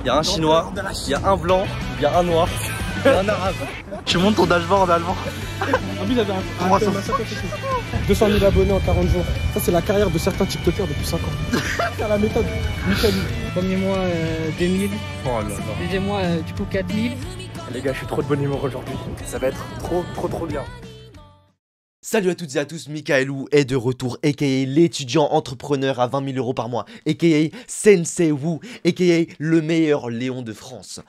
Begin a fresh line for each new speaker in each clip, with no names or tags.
y a un chinois, il y a un blanc, il y a un noir, il y a un arabe. Tu montes ton dashboard allemand.
En plus, il avait un 200 000 abonnés en 40 jours. Ça, c'est la carrière de certains TikTokers depuis 5 ans. C'est la méthode. Michael.
Premier mois 2000.
Oh là là.
Deuxième mois du coup 4000.
Les gars, je suis trop de bonne humeur aujourd'hui. Ça va être trop bien.
Salut à toutes et à tous, Mikaelou est de retour, aka l'étudiant entrepreneur à 20 000 € par mois, aka Sensei Wu, aka le meilleur Léon de France.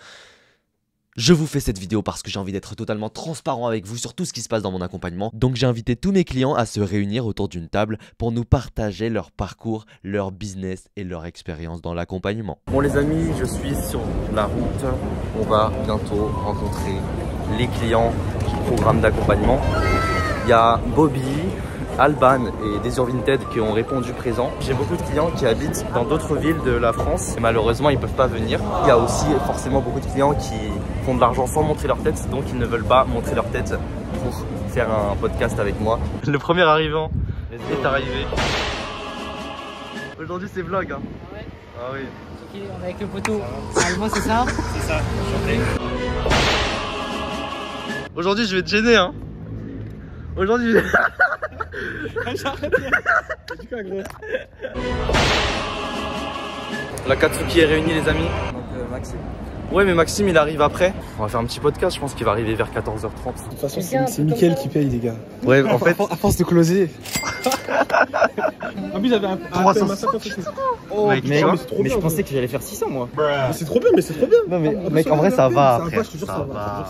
Je vous fais cette vidéo parce que j'ai envie d'être totalement transparent avec vous sur tout ce qui se passe dans mon accompagnement. Donc j'ai invité tous mes clients à se réunir autour d'une table pour nous partager leur parcours, leur business et leur expérience dans l'accompagnement.
Bon les amis, je suis sur la route. On va bientôt rencontrer les clients du programme d'accompagnement. Il y a Bobby, Alban et Désir Vinted qui ont répondu présent. J'ai beaucoup de clients qui habitent dans d'autres villes de la France et malheureusement ils ne peuvent pas venir. Il y a aussi forcément beaucoup de clients qui font de l'argent sans montrer leur tête, donc ils ne veulent pas montrer leur tête pour faire un podcast avec moi. Le premier arrivant est arrivé. Aujourd'hui c'est vlog hein.
Ouais.
Ah oui.
Ok, on est avec le poteau. Allemand, c'est ça?
C'est ça, enchanté. Aujourd'hui je vais te gêner hein. Aujourd'hui
J'arrête. Du coup, gros.
La Katsuki est réunie les amis.
Donc Maxime.
Ouais mais Maxime il arrive après. On va faire un petit podcast, je pense qu'il va arriver vers 14h30.
De toute façon, c'est Mickaël qui paye, les gars.
Ouais en fait.
À force de closer. En plus, j'avais un
350.
Oh,
Mec,
mais
Mais je pensais que j'allais faire 600 moi.
Mais c'est trop bien,
Non mais mec en vrai ça va.
Je te jure ça va.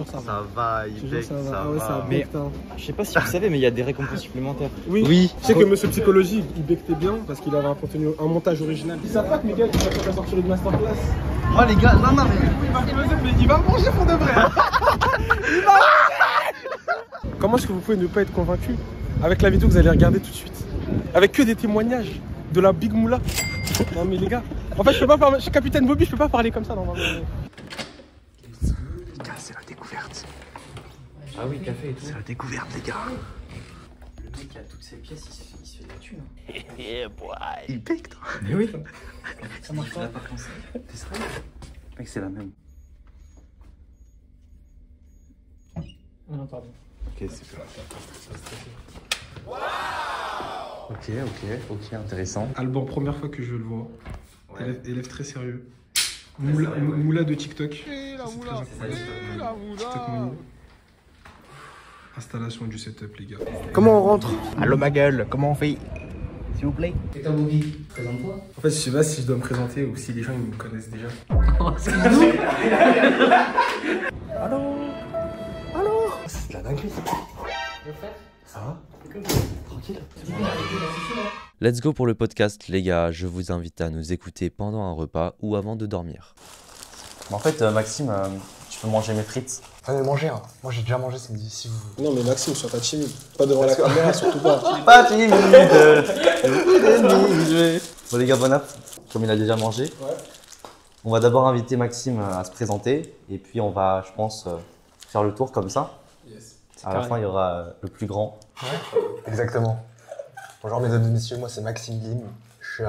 Ça va, il
Je te jure ça va.
Mais je sais pas si vous savez, mais il y a des récompenses supplémentaires.
Oui. Tu sais que Monsieur Psychologie, il bectait bien parce qu'il avait un contenu, un montage original. Ils savent pas que Miguel, il va sortir une masterclass.
Oh les gars, non mais.
Il va manger pour de vrai. Comment est-ce que vous pouvez ne pas être convaincu avec la vidéo que vous allez regarder tout de suite? Avec que des témoignages de la Big Moula. Non mais les gars, en fait je peux pas parler, je suis capitaine Bobby, je peux pas parler comme ça normalement. Les gars, c'est la découverte.
Ah oui, café et tout.
C'est la découverte les gars.
Le mec qui a toutes ses pièces, il se fait de la thune.
Il pique toi.
Mais oui.
Ça marche pas.
T'es sérieux? Mec c'est la même.
Non, pardon.
Ok super. Ok, intéressant.
Alban, première fois que je le vois. Ouais. Élève très sérieux. Moula de TikTok. La moula. TikTok Money. Installation du setup les gars. Comment on rentre?
Allô ma gueule, comment on fait? S'il vous plaît.
Et toi, Bobby, présente-toi.
En fait, je sais pas si je dois me présenter ou si les gens ils me connaissent déjà. Allô? C'est de la dinguerie. Ça va? Tranquille.
Let's go pour le podcast les gars, je vous invite à nous écouter pendant un repas ou avant de dormir.
En fait Maxime, tu peux manger mes frites.
Venez manger, hein. Moi j'ai déjà mangé samedi si vous.
Non mais Maxime, sois pas timide. Pas devant la caméra, surtout pas.
Pas timide. Bon les gars, bon app. Comme il a déjà mangé.
Ouais.
On va d'abord inviter Maxime à se présenter et puis on va, je pense, faire le tour comme ça.
Yes.
À la fin, il y aura le plus grand.
Ouais. Exactement. Bonjour mesdames et messieurs, moi c'est Maxime Lim. Je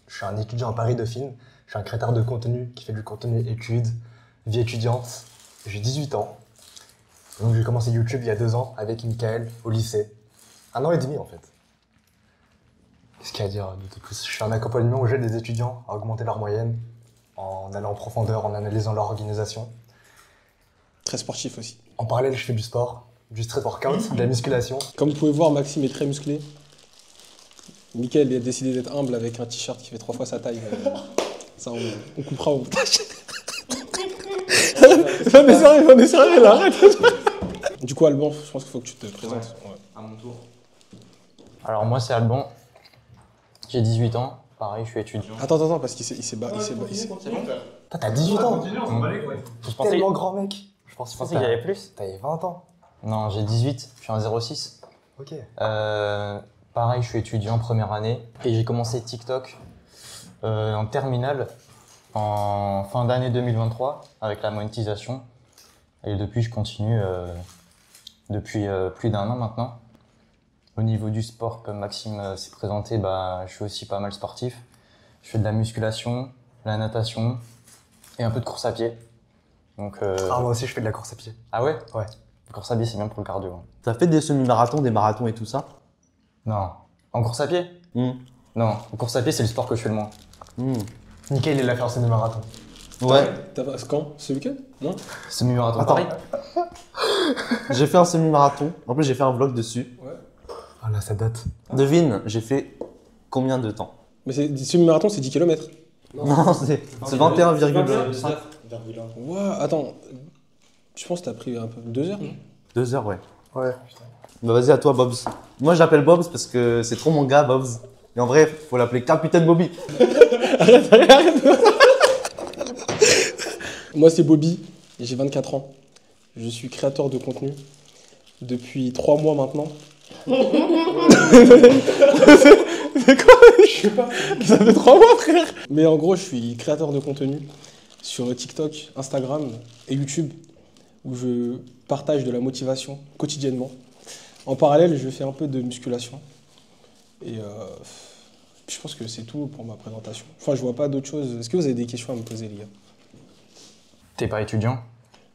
suis un étudiant à Paris Dauphine. Je suis un créateur de contenu qui fait du contenu études, vie étudiante. J'ai 18 ans. Donc j'ai commencé YouTube il y a 2 ans avec Mickaël au lycée. 1 an et demi en fait. Qu'est-ce qu'il y a à dire de plus? Je fais un accompagnement où j'aide des étudiants à augmenter leur moyenne en allant en profondeur, en analysant leur organisation.
Très sportif aussi.
En parallèle, je fais du sport, du street workout, de la musculation.
Comme vous pouvez voir, Maxime est très musclé. Mickaël a décidé d'être humble avec un t-shirt qui fait 3 fois sa taille. Ça, on coupera au montage. On est sérieux là, arrête. Du coup, Alban, je pense qu'il faut que tu te présentes.
Ouais. À mon tour. Alors moi c'est Alban. J'ai 18 ans. Pareil, je suis étudiant.
Attends, parce qu'il s'est barré.
C'est bon?
T'as 18 ans.
Je pensais
Tellement grand mec. Je
que j'avais plus.
T'avais 20 ans.
Non, j'ai 18. Je suis un 06.
Ok.
Pareil, je suis étudiant première année. Et j'ai commencé TikTok en terminale en fin d'année 2023 avec la monétisation. Et depuis, je continue depuis plus d'1 an maintenant. Au niveau du sport, comme Maxime s'est présenté, je suis aussi pas mal sportif. Je fais de la musculation, de la natation, et un peu de course à pied. Donc,
Ah, moi aussi, je fais de la course à pied.
Ah ouais?
Ouais.
La course à pied, c'est bien pour le cardio. Hein.
T'as fait des semi-marathons, des marathons et tout ça?
Non. En course à pied?
Hmm.
Non. En course à pied, c'est le sport que je fais le moins.
Hmm.
Mickaël, il a fait un semi-marathon.
Ouais,
T'as pas quand? Ce week-end? Non?
Semi-marathon
Attends.
Paris?
j'ai fait un semi-marathon. En plus, j'ai fait un vlog dessus.
Ah là, ça date.
Devine, j'ai fait combien de temps?
Mais semi-marathon, c'est 10 km.
Non, c'est 21,5.
Ouah, attends. Je pense que t'as pris un peu 2 heures, non?
2 heures, ouais.
Ouais.
Bah vas-y, à toi, Bobs. Moi, je l'appelle Bobs parce que c'est trop mon gars, Bobs. Et en vrai, faut l'appeler Capitaine Bobby.
Moi, c'est Bobby, j'ai 24 ans. Je suis créateur de contenu depuis 3 mois maintenant. C'est quoi? Je sais pas. Ça fait 3 mois, frère. Mais en gros, je suis créateur de contenu sur TikTok, Instagram et YouTube, où je partage de la motivation quotidiennement. En parallèle, je fais un peu de musculation. Et je pense que c'est tout pour ma présentation. Enfin, je vois pas d'autre chose. Est-ce que vous avez des questions à me poser, les gars?
T'es pas étudiant?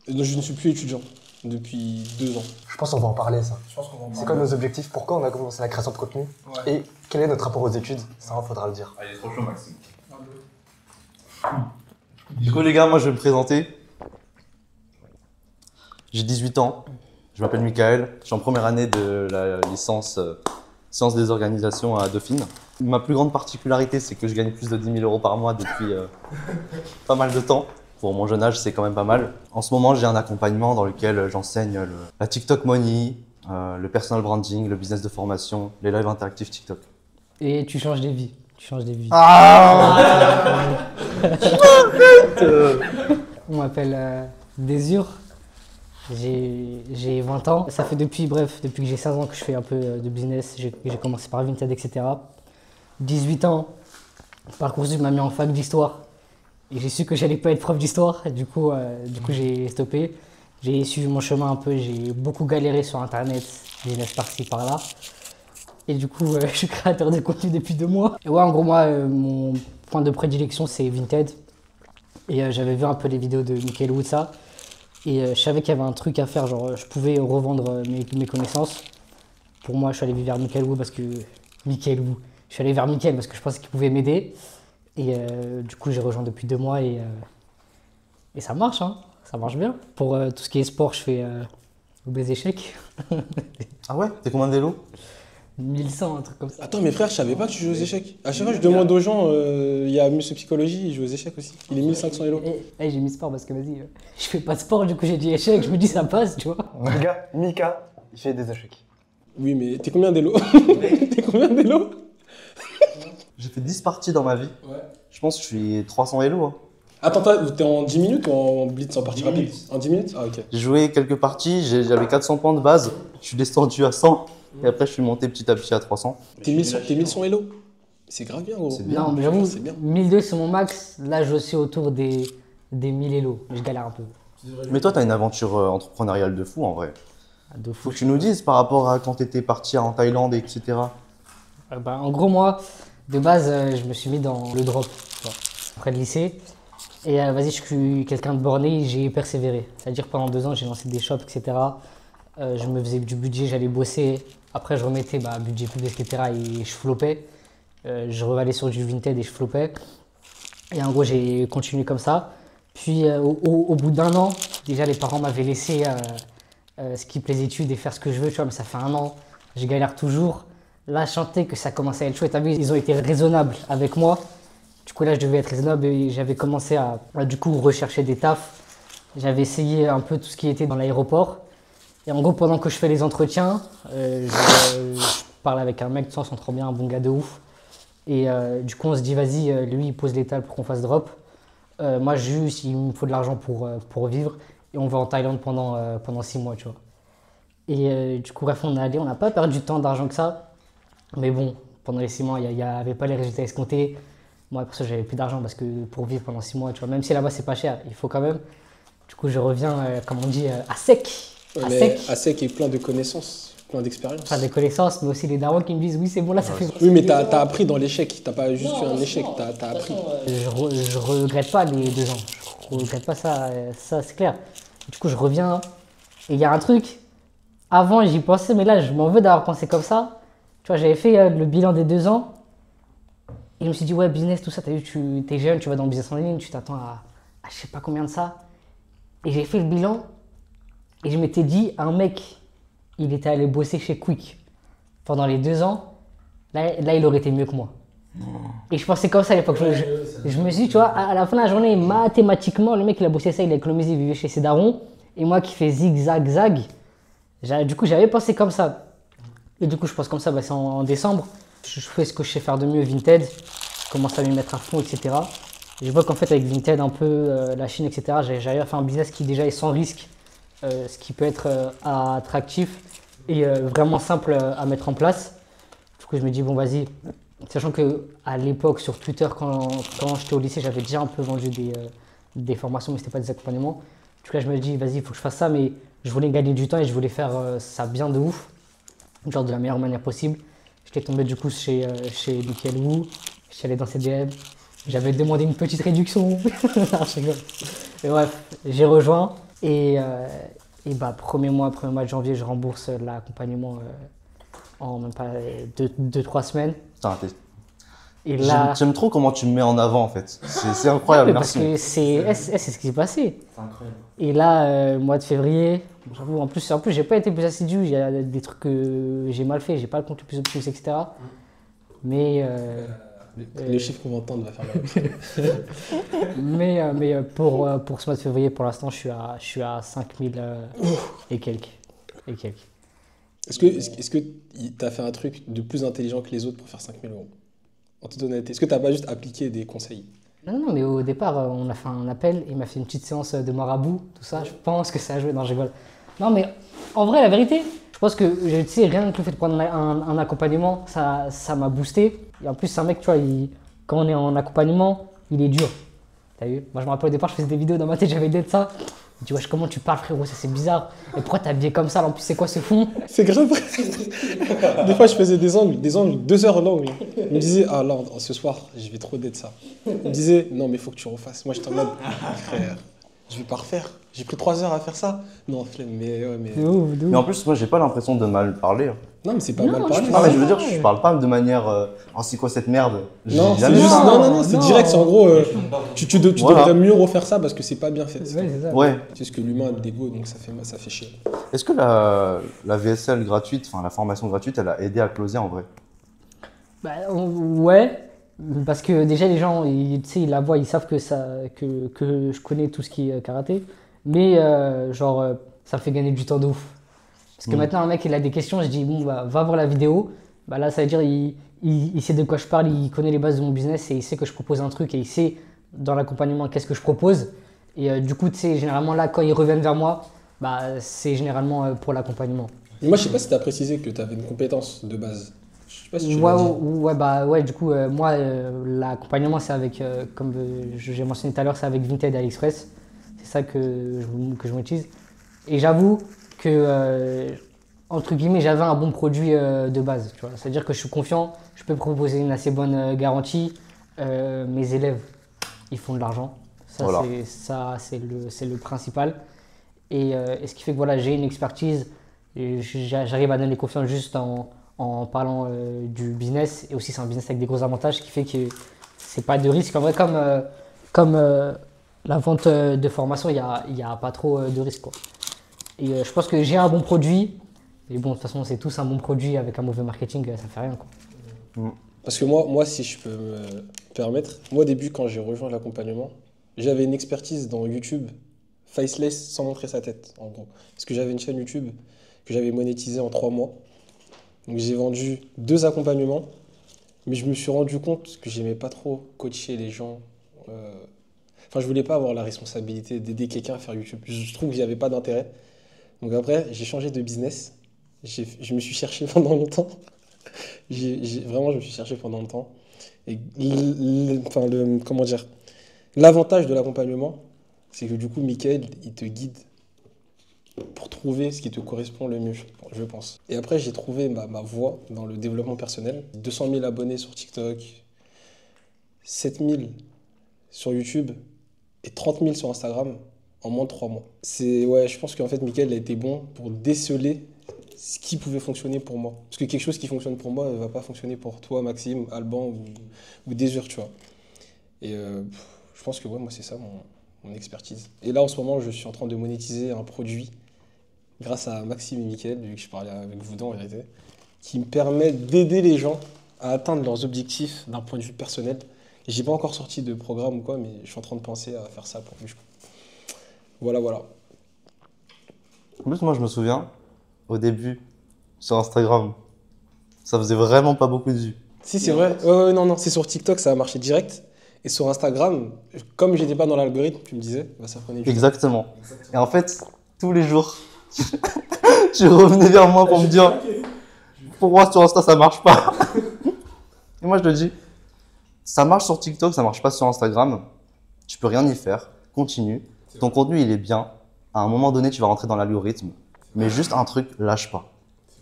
Non, je ne suis plus étudiant depuis 2 ans.
Je pense qu'on va en parler, ça.
Je pense qu'on va en
C'est quoi nos objectifs? Pourquoi on a commencé la création de contenu? Et quel est notre rapport aux études? Ça, il faudra le dire.
Ah, il est trop chaud, Maxime.
Du coup, les gars, moi, je vais me présenter. J'ai 18 ans. Je m'appelle Michael. Je suis en première année de la licence Sciences des organisations à Dauphine. Ma plus grande particularité, c'est que je gagne plus de 10 000 € par mois depuis pas mal de temps. Pour mon jeune âge, c'est quand même pas mal. En ce moment, j'ai un accompagnement dans lequel j'enseigne la TikTok Money, le personal branding, le business de formation, les lives interactifs TikTok.
Et tu changes des vies. Tu changes des vies. On m'appelle Désir. J'ai 20 ans. Ça fait depuis que j'ai 16 ans que je fais un peu de business. J'ai commencé par Vinted, etc. 18 ans, Parcoursup m'a mis en fac d'histoire. Et j'ai su que j'allais pas être prof d'histoire. Du coup, j'ai stoppé. J'ai suivi mon chemin un peu. J'ai beaucoup galéré sur Internet, business par-ci, par-là. Et du coup, je suis créateur de contenu depuis 2 mois. Et ouais, en gros, moi, mon point de prédilection, c'est Vinted. Et j'avais vu un peu les vidéos de Michael Wu de ça. Et je savais qu'il y avait un truc à faire, genre je pouvais revendre mes connaissances. Pour moi, je suis allé vers Michael Wu parce que... Michael Wu. Je suis allé vers Michael parce que je pensais qu'il pouvait m'aider. Et du coup, j'ai rejoint depuis 2 mois et ça marche, hein. Ça marche bien. Pour tout ce qui est sport, je fais obèse échec.
Ah ouais? T'es combien de vélos?
1100, un truc comme ça.
Attends, mais frère, je savais pas que tu joues aux échecs. À chaque fois, je demande aux gens, il y a Monsieur Psychologie, il joue aux échecs aussi. Il est 1500 Elo.
J'ai mis sport parce que vas-y, je fais pas de sport, du coup j'ai dit échec, je me dis ça passe, tu vois.
Les gars, Mika, il fait des échecs.
Oui, mais t'es combien d'Elo? T'es combien d'Elo?
J'ai fait 10 parties dans ma vie.
Ouais.
Je pense que je suis 300 Elo. Hein.
Attends, t'es en 10 minutes ou en blitz, en partie rapide? En 10 minutes? Ah, ok.
J'ai joué quelques parties, j'avais 400 points de base. Je suis descendu à 100. Et après, je suis monté petit à petit à 300.
T'es 1100 Elo? C'est grave bien, gros.
C'est bien.
Non, mais j'avoue,
C'est bien.
1200 c'est mon max, là je suis autour des 1000 élos, je galère un peu.
Mais toi, t'as une aventure entrepreneuriale de fou en vrai.
De
Faut
fou.
que tu nous dises par rapport à quand t'étais parti en Thaïlande, etc.
En gros, moi, de base, je me suis mis dans le drop, tu vois, après le lycée. Et vas-y, je suis quelqu'un de borné, j'ai persévéré. C'est-à-dire pendant 2 ans, j'ai lancé des shops, etc. Je me faisais du budget, j'allais bosser. Après, je remettais budget pub, etc. et je flopais. Je revalais sur du Vinted et je flopais. Et en gros, j'ai continué comme ça. Puis, au bout d'1 an, déjà, les parents m'avaient laissé skip les études et faire ce que je veux, tu vois. Mais ça fait 1 an, je galère toujours. Là, je sentais que ça commençait à être chouette. Ils ont été raisonnables avec moi. Du coup, là, je devais être raisonnable et j'avais commencé à du coup, rechercher des tafs. J'avais essayé un peu tout ce qui était dans l'aéroport. Et en gros, pendant que je fais les entretiens, je parle avec un mec, on s'entend bien, un bon gars de ouf. Et du coup, on se dit, vas-y, lui, il pose l'étal pour qu'on fasse drop. Moi, juste, il me faut de l'argent pour vivre. Et on va en Thaïlande pendant 6 mois, tu vois. Et du coup, bref, on est allé, on n'a pas perdu tant d'argent que ça. Mais bon, pendant les 6 mois, il n'y avait pas les résultats escomptés. Moi, pour ça, j'avais plus d'argent parce que pour vivre pendant 6 mois, tu vois, même si là-bas, c'est pas cher, il faut quand même. Du coup, je reviens, comme on dit, à sec.
À sec et plein de connaisses, plein d'expérience.
Enfin, des connaissances, mais aussi les darons qui me disent oui, c'est bon, là, ça fait.
Oui, mais t'as appris dans l'échec, t'as pas juste fait un échec, t'as appris.
Je regrette pas les 2 ans. regrette pas ça, ça c'est clair. Du coup, je reviens et il y a un truc. Avant, j'y pensais, mais là, je m'en veux d'avoir pensé comme ça. Tu vois, j'avais fait le bilan des 2 ans. Et je me suis dit, ouais, business, tout ça, t'as vu, tu es jeune, tu vas dans le business en ligne, tu t'attends à je sais pas combien de ça. Et j'ai fait le bilan. Et je m'étais dit, un mec, il était allé bosser chez Quick pendant les 2 ans. Là, il aurait été mieux que moi. Et je pensais comme ça à l'époque. Je me suis dit, tu vois, à la fin de la journée, mathématiquement, le mec, il a bossé ça, il a économisé, il vivait chez ses darons. Et moi qui fais zig-zag-zag, du coup, j'avais pensé comme ça. Et du coup, je pense comme ça, bah, c'est en décembre. Je fais ce que je sais faire de mieux, Vinted. Je commence à m'y mettre à fond, etc. Et je vois qu'en fait, avec Vinted, un peu la Chine, etc., j'arrive à faire un business qui déjà est sans risque, ce qui peut être attractif et vraiment simple à mettre en place. Du coup, je me dis, bon, vas-y. Sachant qu'à l'époque, sur Twitter, quand j'étais au lycée, j'avais déjà un peu vendu des formations, mais ce n'était pas des accompagnements. Du coup, là, je me dis, vas-y, il faut que je fasse ça, mais je voulais gagner du temps et je voulais faire ça bien de ouf, genre de la meilleure manière possible. J'étais tombé du coup chez Michael Wu, je suis allé dans ses DM, j'avais demandé une petite réduction. Non, je rigole. Mais bref, j'ai rejoint et bah, premier mois de janvier, je rembourse l'accompagnement en même pas 2-3 semaines.
Putain,
Et là,
j'aime trop comment tu me mets en avant en fait. C'est incroyable,
parce
merci.
que c'est ce qui s'est passé.
C'est incroyable.
Et là, mois de février, j'avoue, en plus, j'ai pas été plus assidu. Il y a des trucs que j'ai mal fait, j'ai pas le compte le plus optimisé, etc. Mais,
Le chiffre qu'on va entendre va faire mal.
mais pour ce mois de février, pour l'instant, je suis à 5000 et quelques.
Est-ce que tu as fait un truc de plus intelligent que les autres pour faire 5 000 euros? En toute honnêteté, est-ce que tu n'as pas juste appliqué des conseils?
Non, mais au départ, on a fait un appel, il m'a fait une petite séance de marabout, tout ça. Je pense que ça a joué. Non, je rigole. Non, mais en vrai, la vérité, je pense que, tu sais, rien que le fait de prendre un accompagnement, ça m'a boosté. Et en plus, c'est un mec, tu vois, quand on est en accompagnement, il est dur. T'as vu? Moi, je me rappelle au départ, je faisais des vidéos dans ma tête, j'avais d'être ça. Je dis, wesh, comment tu parles, frérot, ça c'est bizarre. Et pourquoi t'es habillé comme ça? En plus, c'est quoi ce fond?
C'est grave. Des fois, je faisais des angles, 2 heures l'angle. Il me disait, ah là, ce soir, je vais trop d'être ça. Il me disait, non, mais il faut que tu refasses. Moi, j'étais en mode, frère, je vais pas refaire. J'ai pris 3 heures à faire ça. Non, flemme, mais ouais, mais.
De ouf.
Mais en plus, moi, j'ai pas l'impression de mal parler. Hein.
Non, mais c'est pas
Non,
mal parlé.
Non, mais je veux dire, je parle pas de manière. Oh, c'est quoi cette merde?
Non,
J'ai
c'est
jamais
juste,
vu.
non, c'est
non.
direct. C'est en gros, tu
Voilà.
devrais mieux refaire ça parce que c'est pas bien fait.
Ouais, c'est ça.
Ouais.
C'est ce que l'humain a d'ego, donc ça fait chier.
Est-ce que la VSL gratuite, enfin la formation gratuite, elle a aidé à closer en vrai?
Bah, ouais, parce que déjà les gens, tu sais, ils la voient, ils savent que je connais tout ce qui est karaté, mais ça me fait gagner du temps de ouf. Parce que maintenant un mec il a des questions, je dis bon bah va voir la vidéo, bah là ça veut dire il sait de quoi je parle, il connaît les bases de mon business et il sait que je propose un truc et il sait dans l'accompagnement qu'est-ce que je propose. Et du coup tu sais généralement là quand ils reviennent vers moi, bah c'est généralement pour l'accompagnement.
Moi, je sais pas si tu as précisé que tu avais une compétence de base. Je sais pas si tu l'as dit.
Ouais, du coup, moi, l'accompagnement, c'est avec, comme j'ai mentionné tout à l'heure, c'est avec Vinted et AliExpress. C'est ça que je m'utilise. Et j'avoue que, entre guillemets, j'avais un bon produit de base. Tu vois. C'est-à-dire que je suis confiant, je peux proposer une assez bonne garantie. Mes élèves, ils font de l'argent. Ça,
Voilà.
c'est le principal. Et ce qui fait que voilà, j'ai une expertise. Et j'arrive à donner confiance juste en parlant du business. Et aussi, c'est un business avec des gros avantages, ce qui fait que c'est pas de risque. En vrai, comme la vente de formation, il y a pas trop de risque, quoi. Et je pense que j'ai un bon produit. Et bon, de toute façon, c'est tous un bon produit avec un mauvais marketing, ça fait rien, quoi.
Parce que moi, si je peux me permettre, moi au début, quand j'ai rejoint l'accompagnement, j'avais une expertise dans YouTube, faceless, sans montrer sa tête, en gros. Parce que j'avais une chaîne YouTube que j'avais monétisée en 3 mois. Donc j'ai vendu 2 accompagnements, mais je me suis rendu compte que j'aimais pas trop coacher les gens. Enfin, je voulais pas avoir la responsabilité d'aider quelqu'un à faire YouTube. Je trouve que j'y avais pas d'intérêt. Donc après, j'ai changé de business. Je me suis cherché pendant longtemps. Vraiment, je me suis cherché pendant longtemps. Et comment dire, l'avantage de l'accompagnement, c'est que du coup, Mickaël, il te guide pour trouver ce qui te correspond le mieux, je pense. Et après, j'ai trouvé ma voie dans le développement personnel. 200 000 abonnés sur TikTok, 7 000 sur YouTube. et 30 000 sur Instagram en moins de 3 mois. Ouais, je pense qu'en fait, Mickaël a été bon pour déceler ce qui pouvait fonctionner pour moi. Parce que quelque chose qui fonctionne pour moi ne va pas fonctionner pour toi, Maxime, Alban ou Désir, tu vois. Et je pense que ouais, moi, c'est ça mon expertise. Et là, en ce moment, je suis en train de monétiser un produit grâce à Maxime et Mickaël, vu que je parlais avec vous deux en vérité, qui me permet d'aider les gens à atteindre leurs objectifs d'un point de vue personnel. J'ai pas encore sorti de programme ou quoi, mais je suis en train de penser à faire ça pour lui. Voilà, voilà.
En plus, moi, je me souviens, au début, sur Instagram, ça faisait vraiment pas beaucoup de vues.
Si, c'est vrai. Ouais, non, c'est sur TikTok, ça a marché direct. Et sur Instagram, comme j'étais pas dans l'algorithme, tu me disais, bah, ça prenait du temps.
Exactement. Et en fait, tous les jours, tu revenais vers moi pour me dire, pour moi, sur Insta, ça marche pas. Et moi, je te dis, ça marche sur TikTok, ça marche pas sur Instagram. Tu peux rien y faire. Continue. Ton contenu, il est bien. À un moment donné, tu vas rentrer dans l'algorithme. Mais juste un truc, lâche pas.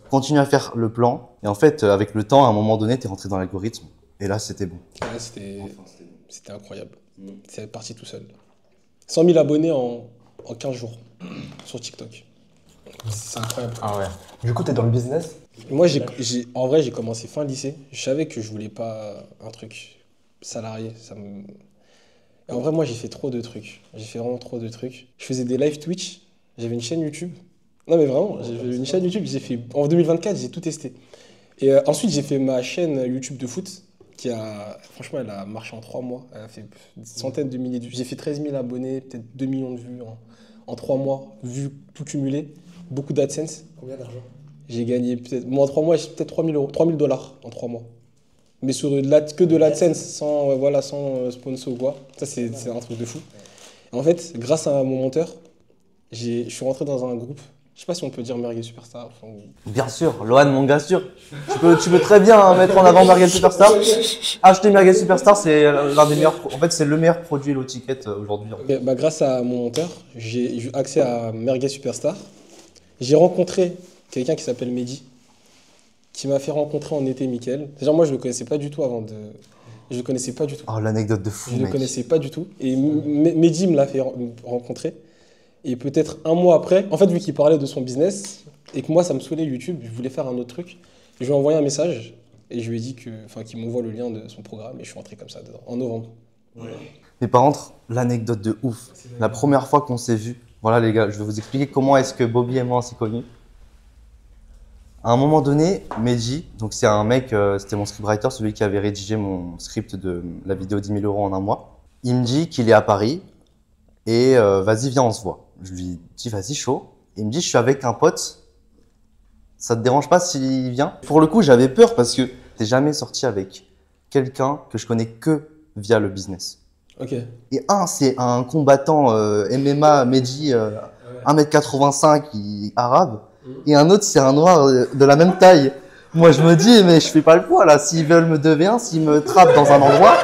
Continue à faire le plan. Et en fait, avec le temps, à un moment donné, tu es rentré dans l'algorithme. Et là, c'était bon.
Ouais, c'était incroyable. C'est parti tout seul. 100 000 abonnés en 15 jours sur TikTok. C'est incroyable.
Ah ouais.
Du coup, t'es dans le business?
Moi, en vrai, j'ai commencé fin lycée. Je savais que je voulais pas un truc salarié. Et en vrai, moi, j'ai fait trop de trucs. J'ai fait vraiment trop de trucs. Je faisais des live Twitch. J'avais une chaîne YouTube. Non, mais vraiment, j'avais une chaîne YouTube. En 2024, j'ai tout testé. Et ensuite, j'ai fait ma chaîne YouTube de foot franchement, elle a marché en 3 mois. Elle a fait des centaines de milliers de vues. J'ai fait 13 000 abonnés, peut-être 2 millions de vues en 3 mois, vues tout cumulé. Beaucoup d'AdSense.
Combien d'argent?
J'ai gagné peut-être, moi en 3 mois, j'ai peut-être 3 000 €, 3 000 $ en 3 mois. Mais sur que de l'AdSense, sans sponsor ou quoi. Ça, c'est un truc de fou. Et en fait, grâce à mon monteur, je suis rentré dans un groupe. Je sais pas si on peut dire Merguez Superstar.
Bien sûr, Lohan, mon gars sûr. Tu peux très bien mettre en avant Merguez Superstar. Acheter Merguez Superstar, c'est l'un des meilleurs. En fait, c'est le meilleur produit low ticket aujourd'hui.
Bah, grâce à mon monteur, j'ai eu accès à Merguez Superstar. J'ai rencontré quelqu'un qui s'appelle Mehdi, qui m'a fait rencontrer en été Mickaël. Déjà, moi, je le connaissais pas du tout avant de. Je le connaissais pas du tout.
Oh, l'anecdote de fou,
Je
mec.
le connaissais pas du tout. Et Mehdi me l'a fait rencontrer. Et peut-être un mois après, en fait, vu qu'il parlait de son business et que moi, ça me saoulait YouTube, je voulais faire un autre truc. Je lui ai envoyé un message et je lui ai dit qu'il m'envoie le lien de son programme et je suis rentré comme ça dedans, en novembre.
Ouais. Mais par contre, l'anecdote de ouf. La première fois qu'on s'est vu, voilà les gars, je vais vous expliquer comment est-ce que Bobby et moi on s'est connus. À un moment donné, Mehdi, donc c'est un mec, c'était mon scriptwriter, celui qui avait rédigé mon script de la vidéo 10 000 € en un mois. Il me dit qu'il est à Paris et vas-y, viens, on se voit. Je lui dis vas-y, chaud. Il me dit je suis avec un pote, ça te dérange pas s'il vient? Pour le coup, j'avais peur parce que t'es jamais sorti avec quelqu'un que je connais que via le business.
Ok.
Et c'est un combattant MMA, Mehdi, 1m85, arabe. Et un autre, c'est un noir de la même taille. Moi, je me dis, mais je fais pas le poids là. S'ils veulent me 2v1, s'ils me trappent dans un endroit,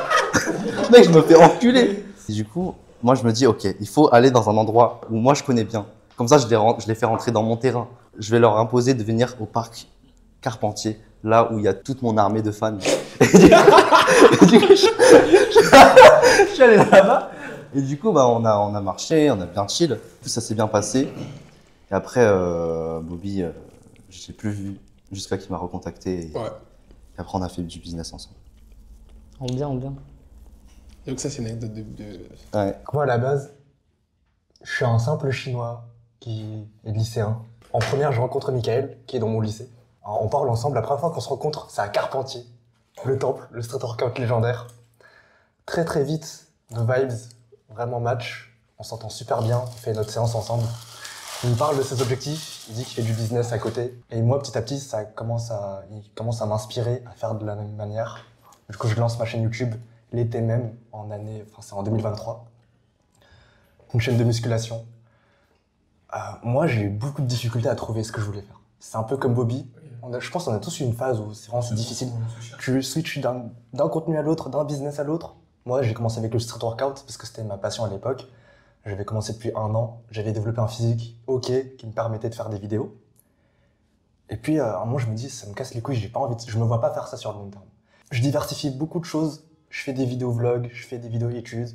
mec, je me fais enculer. Et du coup, moi, je me dis, ok, il faut aller dans un endroit où moi, je connais bien. Comme ça, je les fais rentrer dans mon terrain. Je vais leur imposer de venir au parc Carpentier, là où il y a toute mon armée de fans. Et du coup, je suis allé là-bas. Et du coup, bah, on a marché, on a bien chill. Tout ça s'est bien passé. Et après, Bobby, je l'ai plus vu jusqu'à qu'il m'a recontacté. Et après, on a fait du business ensemble.
On bien.
Donc ça, c'est une anecdote de...
Ouais.
Moi, à la base, je suis un simple chinois qui est lycéen. En première, je rencontre Mickaël, qui est dans mon lycée. Alors, on parle ensemble. La première fois qu'on se rencontre, c'est à Carpentier, le temple, le street workout légendaire. Très très vite, nos vibes, vraiment match. On s'entend super bien, on fait notre séance ensemble. Il me parle de ses objectifs, il dit qu'il fait du business à côté. Et moi, petit à petit, il commence à m'inspirer à faire de la même manière. Du coup, je lance ma chaîne YouTube l'été même, c'est en 2023. Une chaîne de musculation. Moi, j'ai eu beaucoup de difficultés à trouver ce que je voulais faire. C'est un peu comme Bobby. Je pense qu'on a tous eu une phase où c'est difficile. Tu switches d'un contenu à l'autre, d'un business à l'autre. Moi, j'ai commencé avec le street workout parce que c'était ma passion à l'époque. J'avais commencé depuis 1 an. J'avais développé un physique OK qui me permettait de faire des vidéos. Et puis, à un moment, je me dis, ça me casse les couilles, j'ai pas envie je me vois pas faire ça sur le long terme. Je diversifie beaucoup de choses. Je fais des vidéos vlogs, je fais des vidéos études.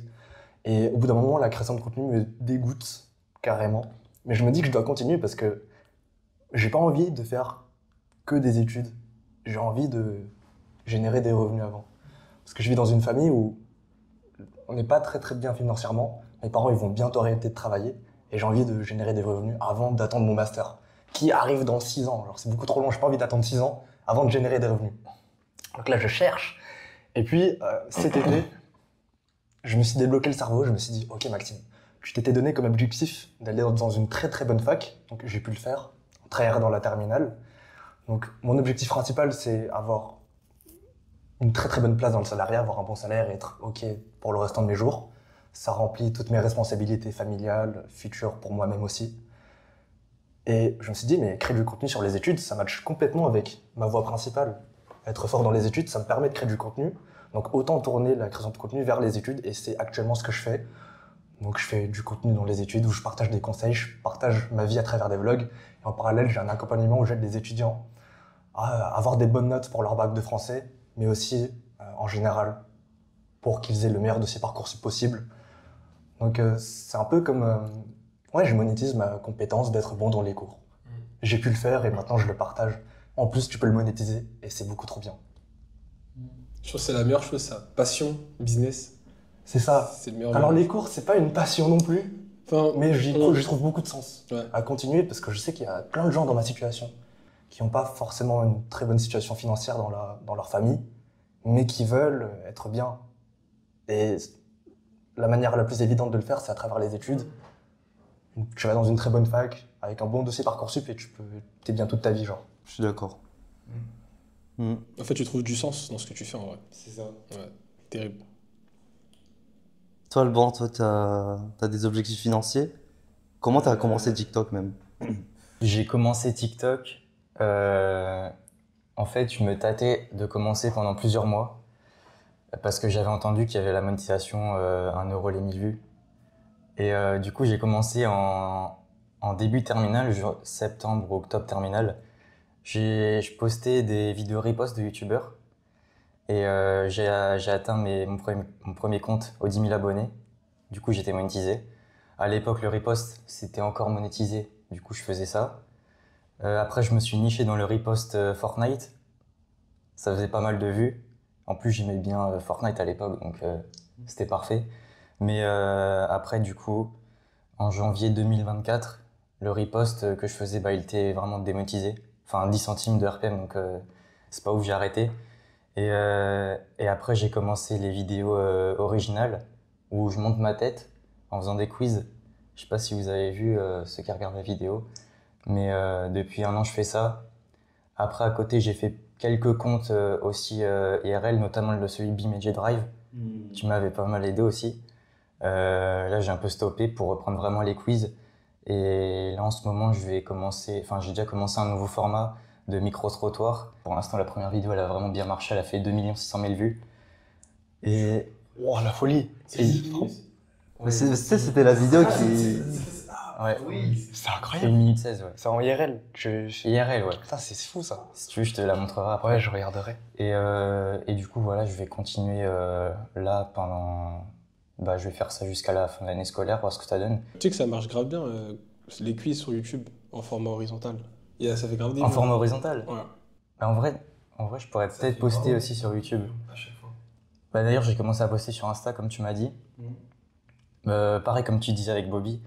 Et au bout d'un moment, la création de contenu me dégoûte carrément. Mais je me dis que je dois continuer parce que j'ai pas envie de faire que des études. J'ai envie de générer des revenus avant. Parce que je vis dans une famille où on n'est pas très très bien financièrement. Mes parents ils vont bientôt arrêter de travailler et j'ai envie de générer des revenus avant d'attendre mon master qui arrive dans 6 ans. Alors c'est beaucoup trop long, j'ai pas envie d'attendre 6 ans avant de générer des revenus. Donc là je cherche. Et puis cet été, je me suis débloqué le cerveau, je me suis dit ok Maxime, tu t'étais donné comme objectif d'aller dans une très très bonne fac, donc j'ai pu le faire, en tryhard dans la terminale. Donc mon objectif principal c'est avoir une très très bonne place dans le salariat, avoir un bon salaire et être ok pour le restant de mes jours. Ça remplit toutes mes responsabilités familiales, futures pour moi-même aussi. Et je me suis dit, mais créer du contenu sur les études, ça matche complètement avec ma voie principale. Être fort dans les études, ça me permet de créer du contenu. Donc autant tourner la création de contenu vers les études et c'est actuellement ce que je fais. Donc je fais du contenu dans les études où je partage des conseils, je partage ma vie à travers des vlogs. Et en parallèle, j'ai un accompagnement où j'aide les étudiants à avoir des bonnes notes pour leur bac de français, mais aussi en général pour qu'ils aient le meilleur de ces parcours possible. Donc c'est un peu comme... ouais, je monétise ma compétence d'être bon dans les cours. J'ai pu le faire et maintenant je le partage. En plus, tu peux le monétiser et c'est beaucoup trop bien.
Je trouve que c'est la meilleure chose, ça. Passion, business.
C'est ça.
C'est le meilleur.
Alors les cours, c'est pas une passion non plus,
Enfin,
mais j'y trouve beaucoup de sens à continuer parce que je sais qu'il y a plein de gens dans ma situation qui n'ont pas forcément une très bonne situation financière dans leur famille, mais qui veulent être bien. Et la manière la plus évidente de le faire, c'est à travers les études. Tu vas dans une très bonne fac, avec un bon dossier Parcoursup et t'es bien toute ta vie, genre.
Je suis d'accord.
En fait, tu trouves du sens dans ce que tu fais en vrai.
C'est ça.
Ouais, terrible.
Toi, Alban, toi, t'as des objectifs financiers. Comment t'as commencé TikTok même?
J'ai commencé TikTok. En fait, je me tâtais de commencer pendant plusieurs mois parce que j'avais entendu qu'il y avait la monétisation 1 euro les 1000 vues. Et du coup, j'ai commencé en début terminale, septembre ou octobre terminale. Je postais des vidéos repost de youtubeurs et j'ai atteint mon premier compte aux 10 000 abonnés. Du coup, j'étais monétisé. À l'époque, le repost, c'était encore monétisé. Du coup, je faisais ça. Après, je me suis niché dans le repost Fortnite. Ça faisait pas mal de vues. En plus, j'aimais bien Fortnite à l'époque, donc c'était parfait. Mais après, du coup, en janvier 2024, le repost que je faisais, il était vraiment démonétisé. Enfin, 10 centimes de RPM, donc c'est pas ouf, j'ai arrêté. Et après, j'ai commencé les vidéos originales où je monte ma tête en faisant des quiz. Je sais pas si vous avez vu ceux qui regardent la vidéo, mais depuis 1 an, je fais ça. Après, à côté, j'ai fait quelques comptes aussi IRL, notamment celui de BeMG Drive, qui m'avait pas mal aidé aussi. Là, j'ai un peu stoppé pour reprendre vraiment les quiz. Et là, en ce moment, j'ai déjà commencé un nouveau format de micro-trottoir. Pour l'instant, la première vidéo, elle a vraiment bien marché. Elle a fait 2 600 000 vues. Et...
Oh, la folie!
C'était la vidéo qui...
Ouais.
C'est incroyable!
1 minute 16, ouais.
C'est en IRL.
IRL, ouais.
Putain, c'est fou ça!
Si tu veux, je te la montrerai après.
Ouais, je regarderai.
Et du coup, voilà, je vais continuer là pendant... je vais faire ça jusqu'à la fin de l'année scolaire, voir ce que ça donne.
Tu sais que ça marche grave bien, les quiz sur YouTube en format horizontal. Et ça fait grave des vues.
En format horizontal?
Ouais.
En vrai, je pourrais peut-être poster aussi sur YouTube.
À chaque fois.
D'ailleurs, j'ai commencé à poster sur Insta, comme tu m'as dit. Pareil, comme tu disais avec Bobby,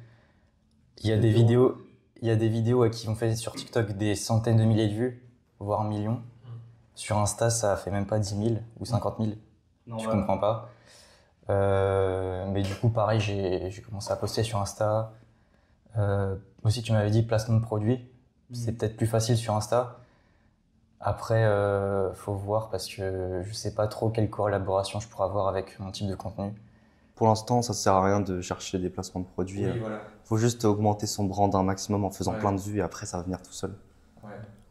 il y a des vidéos qui ont fait sur TikTok des centaines de milliers de vues, voire millions. Sur Insta, ça fait même pas 10 000 ou 50 000. Je comprends pas. Mais du coup, pareil, j'ai commencé à poster sur Insta. Aussi, tu m'avais dit placement de produits. C'est peut-être plus facile sur Insta. Après, faut voir parce que je sais pas trop quelle collaboration je pourrais avoir avec mon type de contenu.
Pour l'instant, ça sert à rien de chercher des placements de produits. Faut juste augmenter son brand un maximum en faisant plein de vues et après, ça va venir tout seul.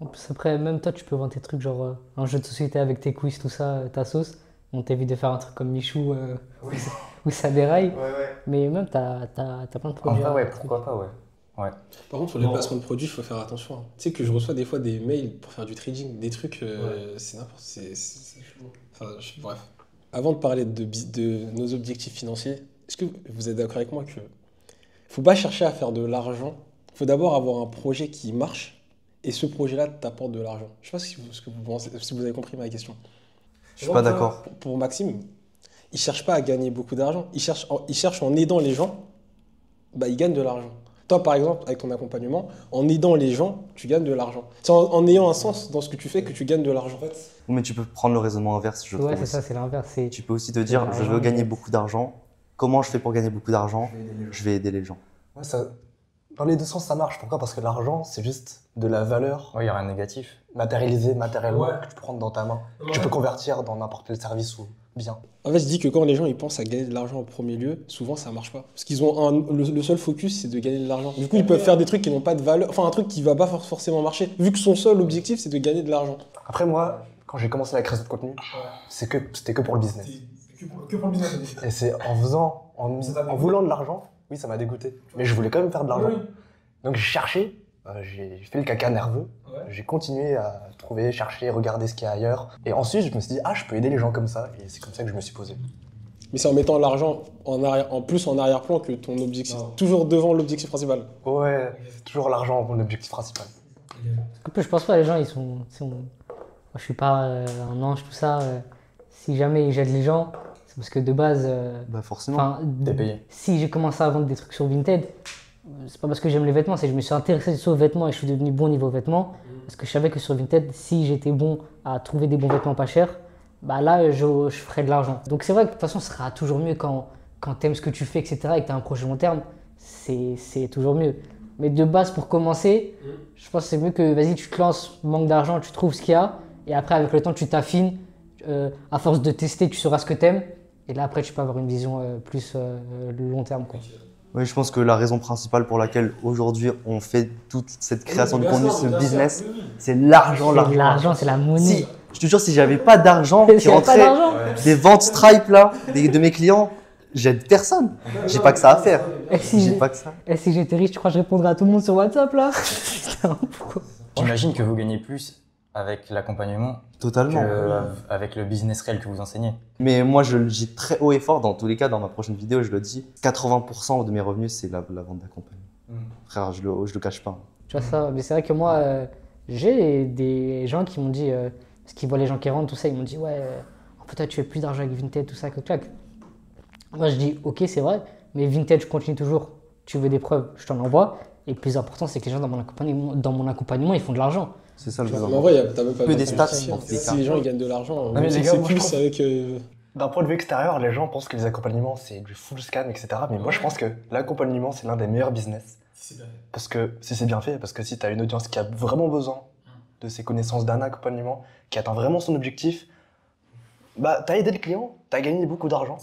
En plus, après, même toi, tu peux vendre tes trucs, genre un jeu de société avec tes quiz, tout ça, ta sauce. On t'évite de faire un truc comme Michou où ça déraille. Mais même, t'as plein de produits.
Ouais, pourquoi pas, ouais.
Par contre, sur les placements de produits, il faut faire attention. Hein. Tu sais que je reçois des fois des mails pour faire du trading, des trucs, c'est n'importe quoi. Enfin, bref. Avant de parler de nos objectifs financiers, est-ce que vous êtes d'accord avec moi que faut pas chercher à faire de l'argent, il faut d'abord avoir un projet qui marche et ce projet-là t'apporte de l'argent. Je sais pas ce que vous pensez, si vous avez compris ma question.
Je suis pas d'accord.
Pour Maxime, il cherche pas à gagner beaucoup d'argent, il cherche en aidant les gens, bah, il gagne de l'argent. Toi, par exemple, avec ton accompagnement, en aidant les gens, tu gagnes de l'argent. C'est en ayant un sens dans ce que tu fais que tu gagnes de l'argent.
Mais tu peux prendre le raisonnement inverse, je trouve.
Ouais, c'est
aussi.
ça, c'est l'inverse. C'est
Tu peux aussi te dire, je veux
l'argent,
gagner
mais-
beaucoup d'argent. Comment je fais pour gagner beaucoup d'argent? Je vais aider les gens.
Ouais, dans les deux sens, ça marche. Pourquoi? Parce que l'argent, c'est juste de la valeur
Ouais, il y a rien de négatif.
matérialisée, matériellement,
Ouais.
que tu peux prendre dans ta main, que tu peux convertir dans n'importe quel service ou bien.
En fait, je dis que quand les gens ils pensent à gagner de l'argent en premier lieu, souvent ça marche pas. Parce qu'ils ont le seul focus, c'est de gagner de l'argent. Du coup, ils peuvent faire des trucs qui n'ont pas de valeur, enfin un truc qui va pas forcément marcher, vu que son seul objectif, c'est de gagner de l'argent.
Après, moi, quand j'ai commencé la création de contenu, c'était que pour le business.
Que pour le business.
Et c'est en voulant de l'argent, oui, ça m'a dégoûté. Mais je voulais quand même faire de l'argent. Donc j'ai cherché, j'ai fait le caca nerveux, j'ai continué à trouver, chercher, regarder ce qu'il y a ailleurs. Et ensuite, je me suis dit, ah, je peux aider les gens comme ça. Et c'est comme ça que je me suis posé.
Mais c'est en mettant l'argent en plus en arrière-plan que ton objectif, toujours devant l'objectif principal.
Ouais, c'est toujours l'argent mon objectif principal.
En plus, je pense pas, les gens, moi, je suis pas un ange, tout ça. Si jamais j'aide les gens, c'est parce que de base,
Bah forcément.
enfin,
T'es payé.
si j'ai commencé à vendre des trucs sur Vinted, c'est pas parce que j'aime les vêtements, c'est que je me suis intéressé aux vêtements et je suis devenu bon niveau vêtements. Parce que je savais que sur Vinted, si j'étais bon à trouver des bons vêtements pas chers, bah là, je ferais de l'argent. Donc c'est vrai que de toute façon, ce sera toujours mieux quand t'aimes ce que tu fais, etc. et que t'as un projet long terme, c'est toujours mieux. Mais de base, pour commencer, je pense que c'est mieux que, vas-y, tu te lances, manque d'argent, tu trouves ce qu'il y a, et après, avec le temps, tu t'affines. À force de tester, tu sauras ce que t'aimes, et là, après, tu peux avoir une vision plus long terme, quoi.
Oui, je pense que la raison principale pour laquelle aujourd'hui on fait toute cette création de contenu, ce business, c'est l'argent,
C'est l'argent, c'est la monnaie.
Si, je te jure, si j'avais pas d'argent
S'il
qui
y avait pas
rentrait
d'argent.
des ventes Stripe là, de mes clients, j'aide personne. J'ai pas que ça à faire.
Et si
J'ai pas que ça.
j'étais riche, tu crois que je répondrais à tout le monde sur WhatsApp, là? Putain, pourquoi?
J'imagine que vous gagnez plus avec l'accompagnement
Totalement.
qu'avec le business réel que vous enseignez.
Mais moi, je le dis très haut et fort, dans tous les cas, dans ma prochaine vidéo, je le dis, 80% de mes revenus, c'est la vente d'accompagnement. Frère, je le cache pas.
Tu vois ça, mais c'est vrai que moi, j'ai des gens qui m'ont dit, parce qu'ils voient les gens qui rentrent, tout ça, ils m'ont dit, ouais, en fait, toi, tu fais plus d'argent avec Vinted, tout ça, clac. Moi, je dis, ok, c'est vrai, mais Vinted, je continue toujours. Tu veux des preuves, je t'en envoie. Et le plus important, c'est que les gens dans mon accompagnement, ils font de l'argent.
C'est ça le
Mais
plus
en
important.
vrai, t'as même pas
Que
besoin
des
de
stats,
réfléchir.
en tous les
Si
cas.
les gens ils gagnent de l'argent,
mais les
c'est
gars, moi, je
plus
trouve-
avec.
D'un point de vue extérieur, les gens pensent que les accompagnements, c'est du full scam, etc. Mais moi, je pense que l'accompagnement, c'est l'un des meilleurs business. Parce que si c'est bien fait, parce que si tu as une audience qui a vraiment besoin de ces connaissances d'un accompagnement, qui atteint vraiment son objectif, bah, tu as aidé le client, tu as gagné beaucoup d'argent.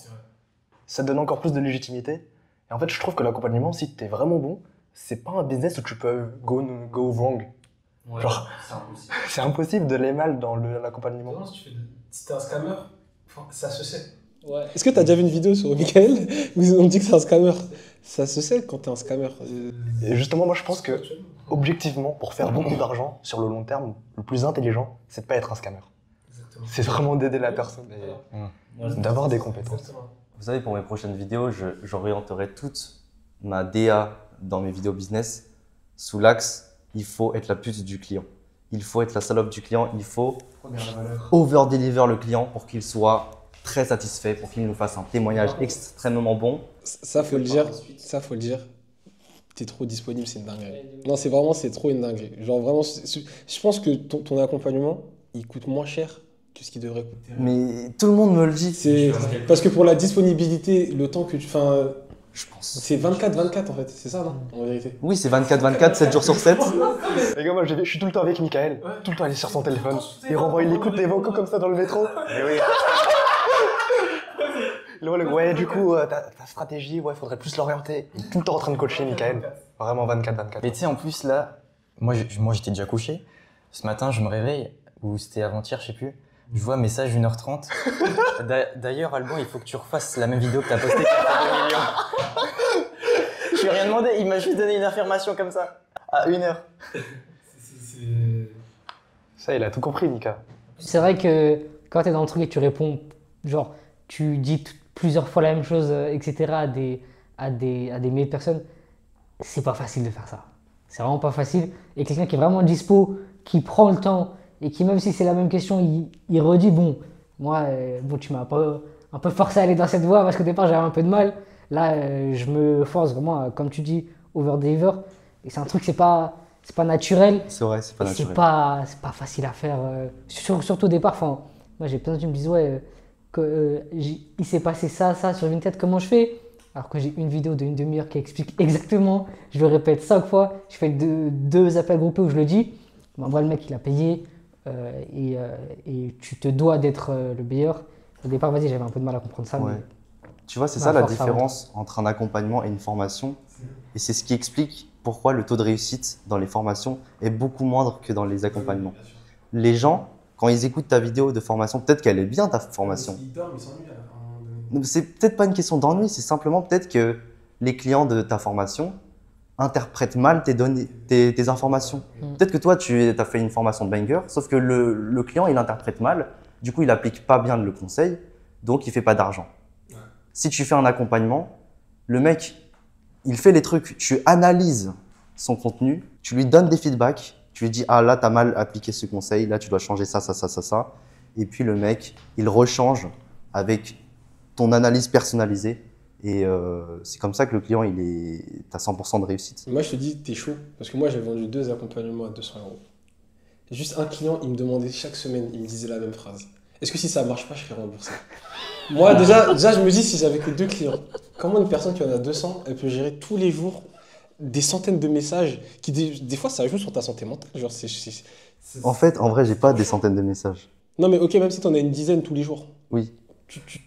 Ça te donne encore plus de légitimité. Et en fait, je trouve que l'accompagnement, si tu es vraiment bon, c'est pas un business où tu peux go wrong. Genre, c'est impossible de aller mal dans l'accompagnement.
Si t'es un scammer, ça se sait. Est-ce que t'as déjà vu une vidéo sur Michael où on dit que c'est un scammer? Ça se sait quand t'es un scammer.
Et justement, moi, je pense que, objectivement, pour faire beaucoup d'argent sur le long terme, le plus intelligent, c'est de pas être un scammer. C'est vraiment d'aider la personne et d'avoir des compétences.
Vous savez, pour mes prochaines vidéos, j'orienterai toute ma DA dans mes vidéos business sous l'axe il faut être la pute du client. Il faut être la salope du client. Il faut over-deliver le client pour qu'il soit très satisfait, pour qu'il nous fasse un témoignage extrêmement bon.
Ça, faut le dire. Ça, faut le dire. T'es trop disponible, c'est une dinguerie. Non, c'est trop une dinguerie. Genre vraiment, je pense que ton accompagnement, il coûte moins cher que ce qu'il devrait coûter.
Mais tout le monde me le dit.
C'est parce que pour la disponibilité, le temps que tu. Enfin,
Je pense.
c'est 24-24 en fait, c'est ça, non? En vérité.
Oui, c'est 24-24, 7 jours sur 7.
Les gars, moi, je suis tout le temps avec Michael. Tout le temps, il est sur son téléphone. Il écoute des vocaux comme ça dans le métro. Mais oui. Ouais, du coup, ta stratégie, ouais, faudrait plus l'orienter. Il est tout le temps en train de coacher, Michael. Vraiment 24-24.
Mais tu sais, en plus, là, moi j'étais déjà couché. Ce matin, je me réveille, ou c'était avant-hier, je sais plus. Je vois message 1h30. D'ailleurs, Alban, il faut que tu refasses la même vidéo que t'as postée qui a fait 2 millions. Je lui ai rien demandé, il m'a juste donné une affirmation comme ça. À 1h.
Ça, il a tout compris, Mika.
C'est vrai que quand t'es dans le truc et tu réponds, genre, tu dis plusieurs fois la même chose, etc. à des milliers de personnes, c'est pas facile de faire ça. C'est vraiment pas facile. Et quelqu'un qui est vraiment dispo, qui prend le temps et qui, même si c'est la même question, il redit bon, moi, bon, tu m'as un peu forcé à aller dans cette voie parce qu'au départ j'avais un peu de mal. Là, je me force vraiment, comme tu dis, over-deliver. Et c'est un truc, c'est pas naturel.
C'est vrai, c'est pas naturel.
C'est pas facile à faire. Surtout au départ, enfin, moi j'ai plein de gens qui me disent ouais, il s'est passé ça sur Vinted, comment je fais? Alors que j'ai une vidéo d'une demi-heure qui explique exactement, je le répète 5 fois, je fais deux appels groupés où je le dis. En vrai, le mec il a payé et tu te dois d'être le meilleur. Au départ, vas-y, j'avais un peu de mal à comprendre ça.
Ouais.
Mais
Tu vois, c'est
Ma
ça la
force, ça
différence entre un accompagnement et une formation. Et c'est ce qui explique pourquoi le taux de réussite dans les formations est beaucoup moindre que dans les accompagnements. Les gens, quand ils écoutent ta vidéo de formation, peut-être qu'elle est bien ta formation.
Ils dorment, ils s'ennuient à un moment donné.
C'est peut-être pas une question d'ennui, c'est simplement peut-être que les clients de ta formation interprètent mal tes informations. Peut-être que toi, tu as fait une formation de banger, sauf que le client, il interprète mal, du coup, il applique pas bien le conseil, donc il fait pas d'argent. Si tu fais un accompagnement, le mec, il fait les trucs, tu analyses son contenu, tu lui donnes des feedbacks, tu lui dis « Ah là, tu as mal appliqué ce conseil, là, tu dois changer ça, ça, ça, ça, ça. » Et puis le mec, il rechange avec ton analyse personnalisée. Et c'est comme ça que le client, t'as 100% de réussite.
Moi, je te dis, t'es chaud. Parce que moi, j'ai vendu 2 accompagnements à 200 euros. Juste un client, il me demandait chaque semaine, il me disait la même phrase. Est-ce que si ça marche pas, je serais remboursé? Moi, déjà, je me dis, si j'avais que 2 clients, comment une personne qui en a 200, elle peut gérer tous les jours des centaines de messages qui, des fois, ça joue sur ta santé mentale. Genre,
En fait, en vrai, j'ai pas des centaines de messages.
Non, mais ok, même si t'en as une dizaine tous les jours.
Oui.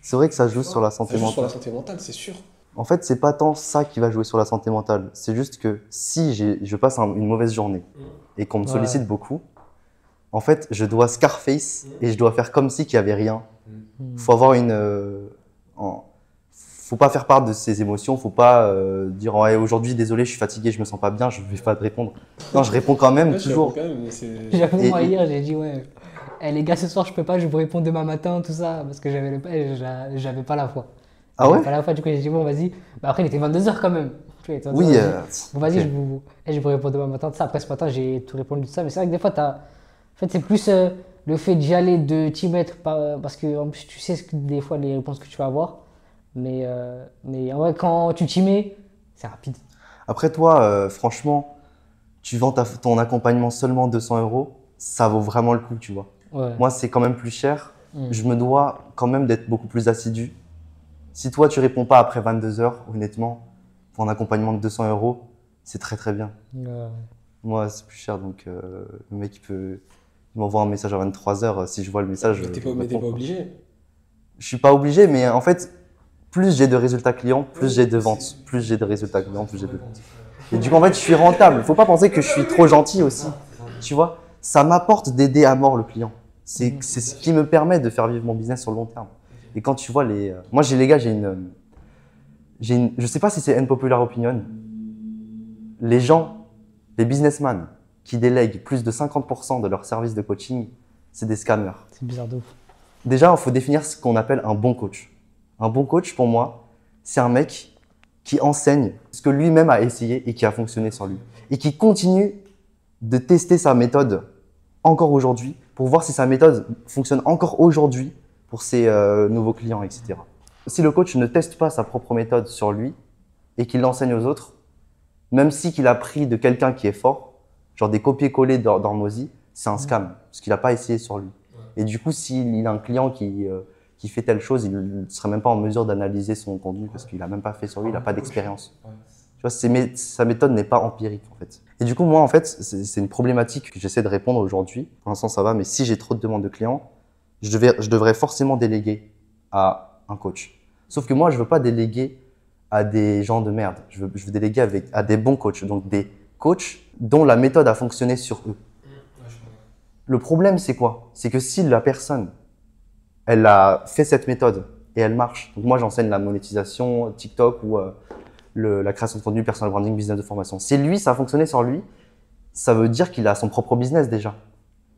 C'est vrai que ça joue sur la santé
Ça joue sur la
mentale.
santé mentale, c'est sûr.
En fait, c'est pas tant ça qui va jouer sur la santé mentale. C'est juste que si je passe une mauvaise journée et qu'on me sollicite beaucoup, en fait, je dois Scarface et je dois faire comme si qu'il y avait rien. Faut avoir faut pas faire part de ses émotions. Faut pas dire ouais, aujourd'hui, désolé, je suis fatigué, je me sens pas bien, je vais pas te répondre. Non, je réponds quand même
Ouais, je
toujours.
réponds quand même, mais c'est-
j'avoue, moi
Et-
hier, j'ai dit ouais, les gars, ce soir je peux pas, je vous réponds demain matin, tout ça, parce que j'avais pas la foi.
Ah ouais?
J'avais pas la foi, du coup j'ai dit bon, vas-y. Bah, après, il était 22h quand même. Tu vois, il était 22
Oui.
heures, j'ai dit, bon, vas-y,
ok.
je vous réponds demain matin, tout ça. Après ce matin, j'ai tout répondu, tout ça. Mais c'est vrai que des fois, en fait, c'est plus le fait d'y aller, de t'y mettre, parce que en plus, tu sais des fois les réponses que tu vas avoir. Mais en vrai, quand tu t'y mets, c'est rapide.
Après toi, franchement, tu vends ton accompagnement seulement 200 euros, ça vaut vraiment le coup, tu vois.
Ouais.
Moi, c'est quand même plus cher. Je me dois quand même d'être beaucoup plus assidu. Si toi, tu réponds pas après 22 heures, honnêtement, pour un accompagnement de 200 euros, c'est très très bien. Moi, c'est plus cher, donc le mec, il m'envoie un message à 23 heures. Si je vois le message,
Mais t'es
je
pas, mais t'es
réponds,
pas
quoi.
obligé.
Je suis pas obligé, mais en fait, plus j'ai de résultats clients, plus j'ai de ventes. Plus j'ai de résultats clients, plus j'ai de ventes. Et du coup, en fait, je suis rentable. Faut pas penser que je suis trop gentil aussi. Tu vois, ça m'apporte d'aider à mort le client. C'est ce qui me permet de faire vivre mon business sur le long terme. Et quand tu vois moi, j'ai les gars, je sais pas si c'est une popular opinion. Les gens, les businessmen qui délèguent plus de 50% de leur service de coaching, c'est des scammers.
C'est bizarre de ouf.
Déjà, il faut définir ce qu'on appelle un bon coach. Un bon coach, pour moi, c'est un mec qui enseigne ce que lui-même a essayé et qui a fonctionné sur lui. Et qui continue de tester sa méthode encore aujourd'hui pour voir si sa méthode fonctionne encore aujourd'hui pour ses nouveaux clients, etc. Si le coach ne teste pas sa propre méthode sur lui et qu'il l'enseigne aux autres, même si qu'il a pris de quelqu'un qui est fort, genre des copier-coller d'Hormozy, c'est un scam parce qu'il n'a pas essayé sur lui. Et du coup, s'il a un client qui fait telle chose, il ne serait même pas en mesure d'analyser son contenu parce qu'il n'a même pas fait sur lui, il n'a pas d'expérience. Tu vois, sa méthode n'est pas empirique en fait. Et du coup, moi, en fait, c'est une problématique que j'essaie de répondre aujourd'hui. Pour l'instant, ça va, mais si j'ai trop de demandes de clients, je devrais forcément déléguer à un coach. Sauf que moi, je veux pas déléguer à des gens de merde. Je veux déléguer à des bons coachs, donc des coachs dont la méthode a fonctionné sur eux. Le problème, c'est quoi? C'est que si la personne, elle a fait cette méthode et elle marche, donc moi j'enseigne la monétisation, TikTok ou la création de contenu, personal branding, business de formation. Si lui, ça a fonctionné sur lui, ça veut dire qu'il a son propre business déjà.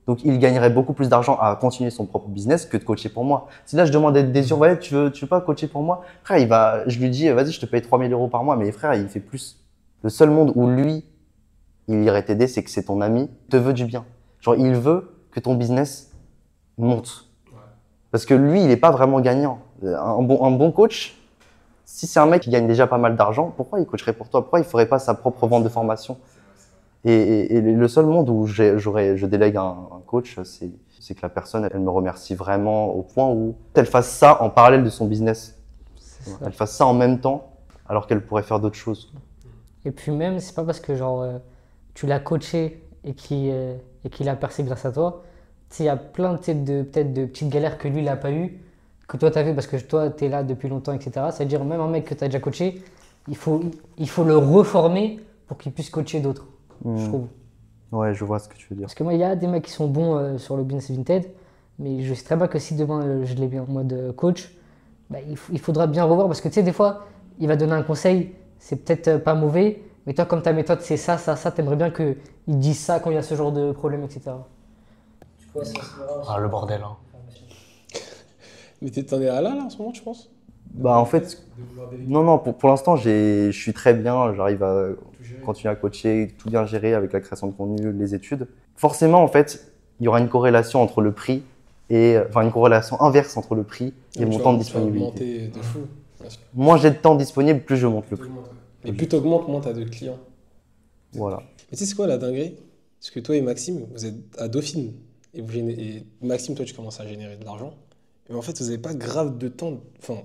Donc, il gagnerait beaucoup plus d'argent à continuer son propre business que de coacher pour moi. Si là, je demande à des ouais, tu veux pas coacher pour moi? Frère, je lui dis, vas-y, je te paye 3 000 € par mois. Mais frère, il fait plus. Le seul monde où lui, il irait t'aider, c'est que c'est ton ami, te veut du bien. Genre, il veut que ton business monte. Parce que lui, il est pas vraiment gagnant. Un bon coach, si c'est un mec qui gagne déjà pas mal d'argent, pourquoi il coacherait pour toi? Pourquoi il ferait pas sa propre vente de formation? Et le seul monde où je délègue un coach, c'est que la personne, elle me remercie vraiment au point où elle fasse ça en parallèle de son business. Elle fasse ça en même temps, alors qu'elle pourrait faire d'autres choses.
Et puis même, c'est pas parce que genre tu l'as coaché et qu'il a percé grâce à toi. Tu sais, il y a plein peut-être de petites galères que lui, il a pas eu, que toi, tu as vu parce que toi, tu es là depuis longtemps, etc. C'est-à-dire, même un mec que tu as déjà coaché, il faut le reformer pour qu'il puisse coacher d'autres, je trouve.
Ouais, je vois ce que tu veux dire.
Parce que moi, il y a des mecs qui sont bons sur le business Vinted, mais je sais très bien que si demain je l'ai bien en mode coach, bah, il faudra bien revoir parce que tu sais, des fois, il va donner un conseil, c'est peut-être pas mauvais, mais toi, comme ta méthode, c'est ça, t'aimerais bien qu'il dise ça quand il y a ce genre de problème, etc.
Ah, le bordel, hein.
Mais t'en es à là en ce moment, tu penses?
Bah, en fait, non, pour l'instant, je suis très bien. J'arrive à continuer à coacher, tout bien gérer avec la création de contenu, les études. Forcément, en fait, il y aura une corrélation entre le prix une corrélation inverse entre le prix et mon temps de disponibilité.
De fou.
Moins j'ai de temps disponible, plus je monte le prix.
Et plus t'augmentes, moins t'as de clients.
Voilà.
Mais tu sais, c'est quoi la dinguerie? Parce que toi et Maxime, vous êtes à Dauphine. Et Maxime, toi, tu commences à générer de l'argent. Mais en fait, vous n'avez pas grave de temps pour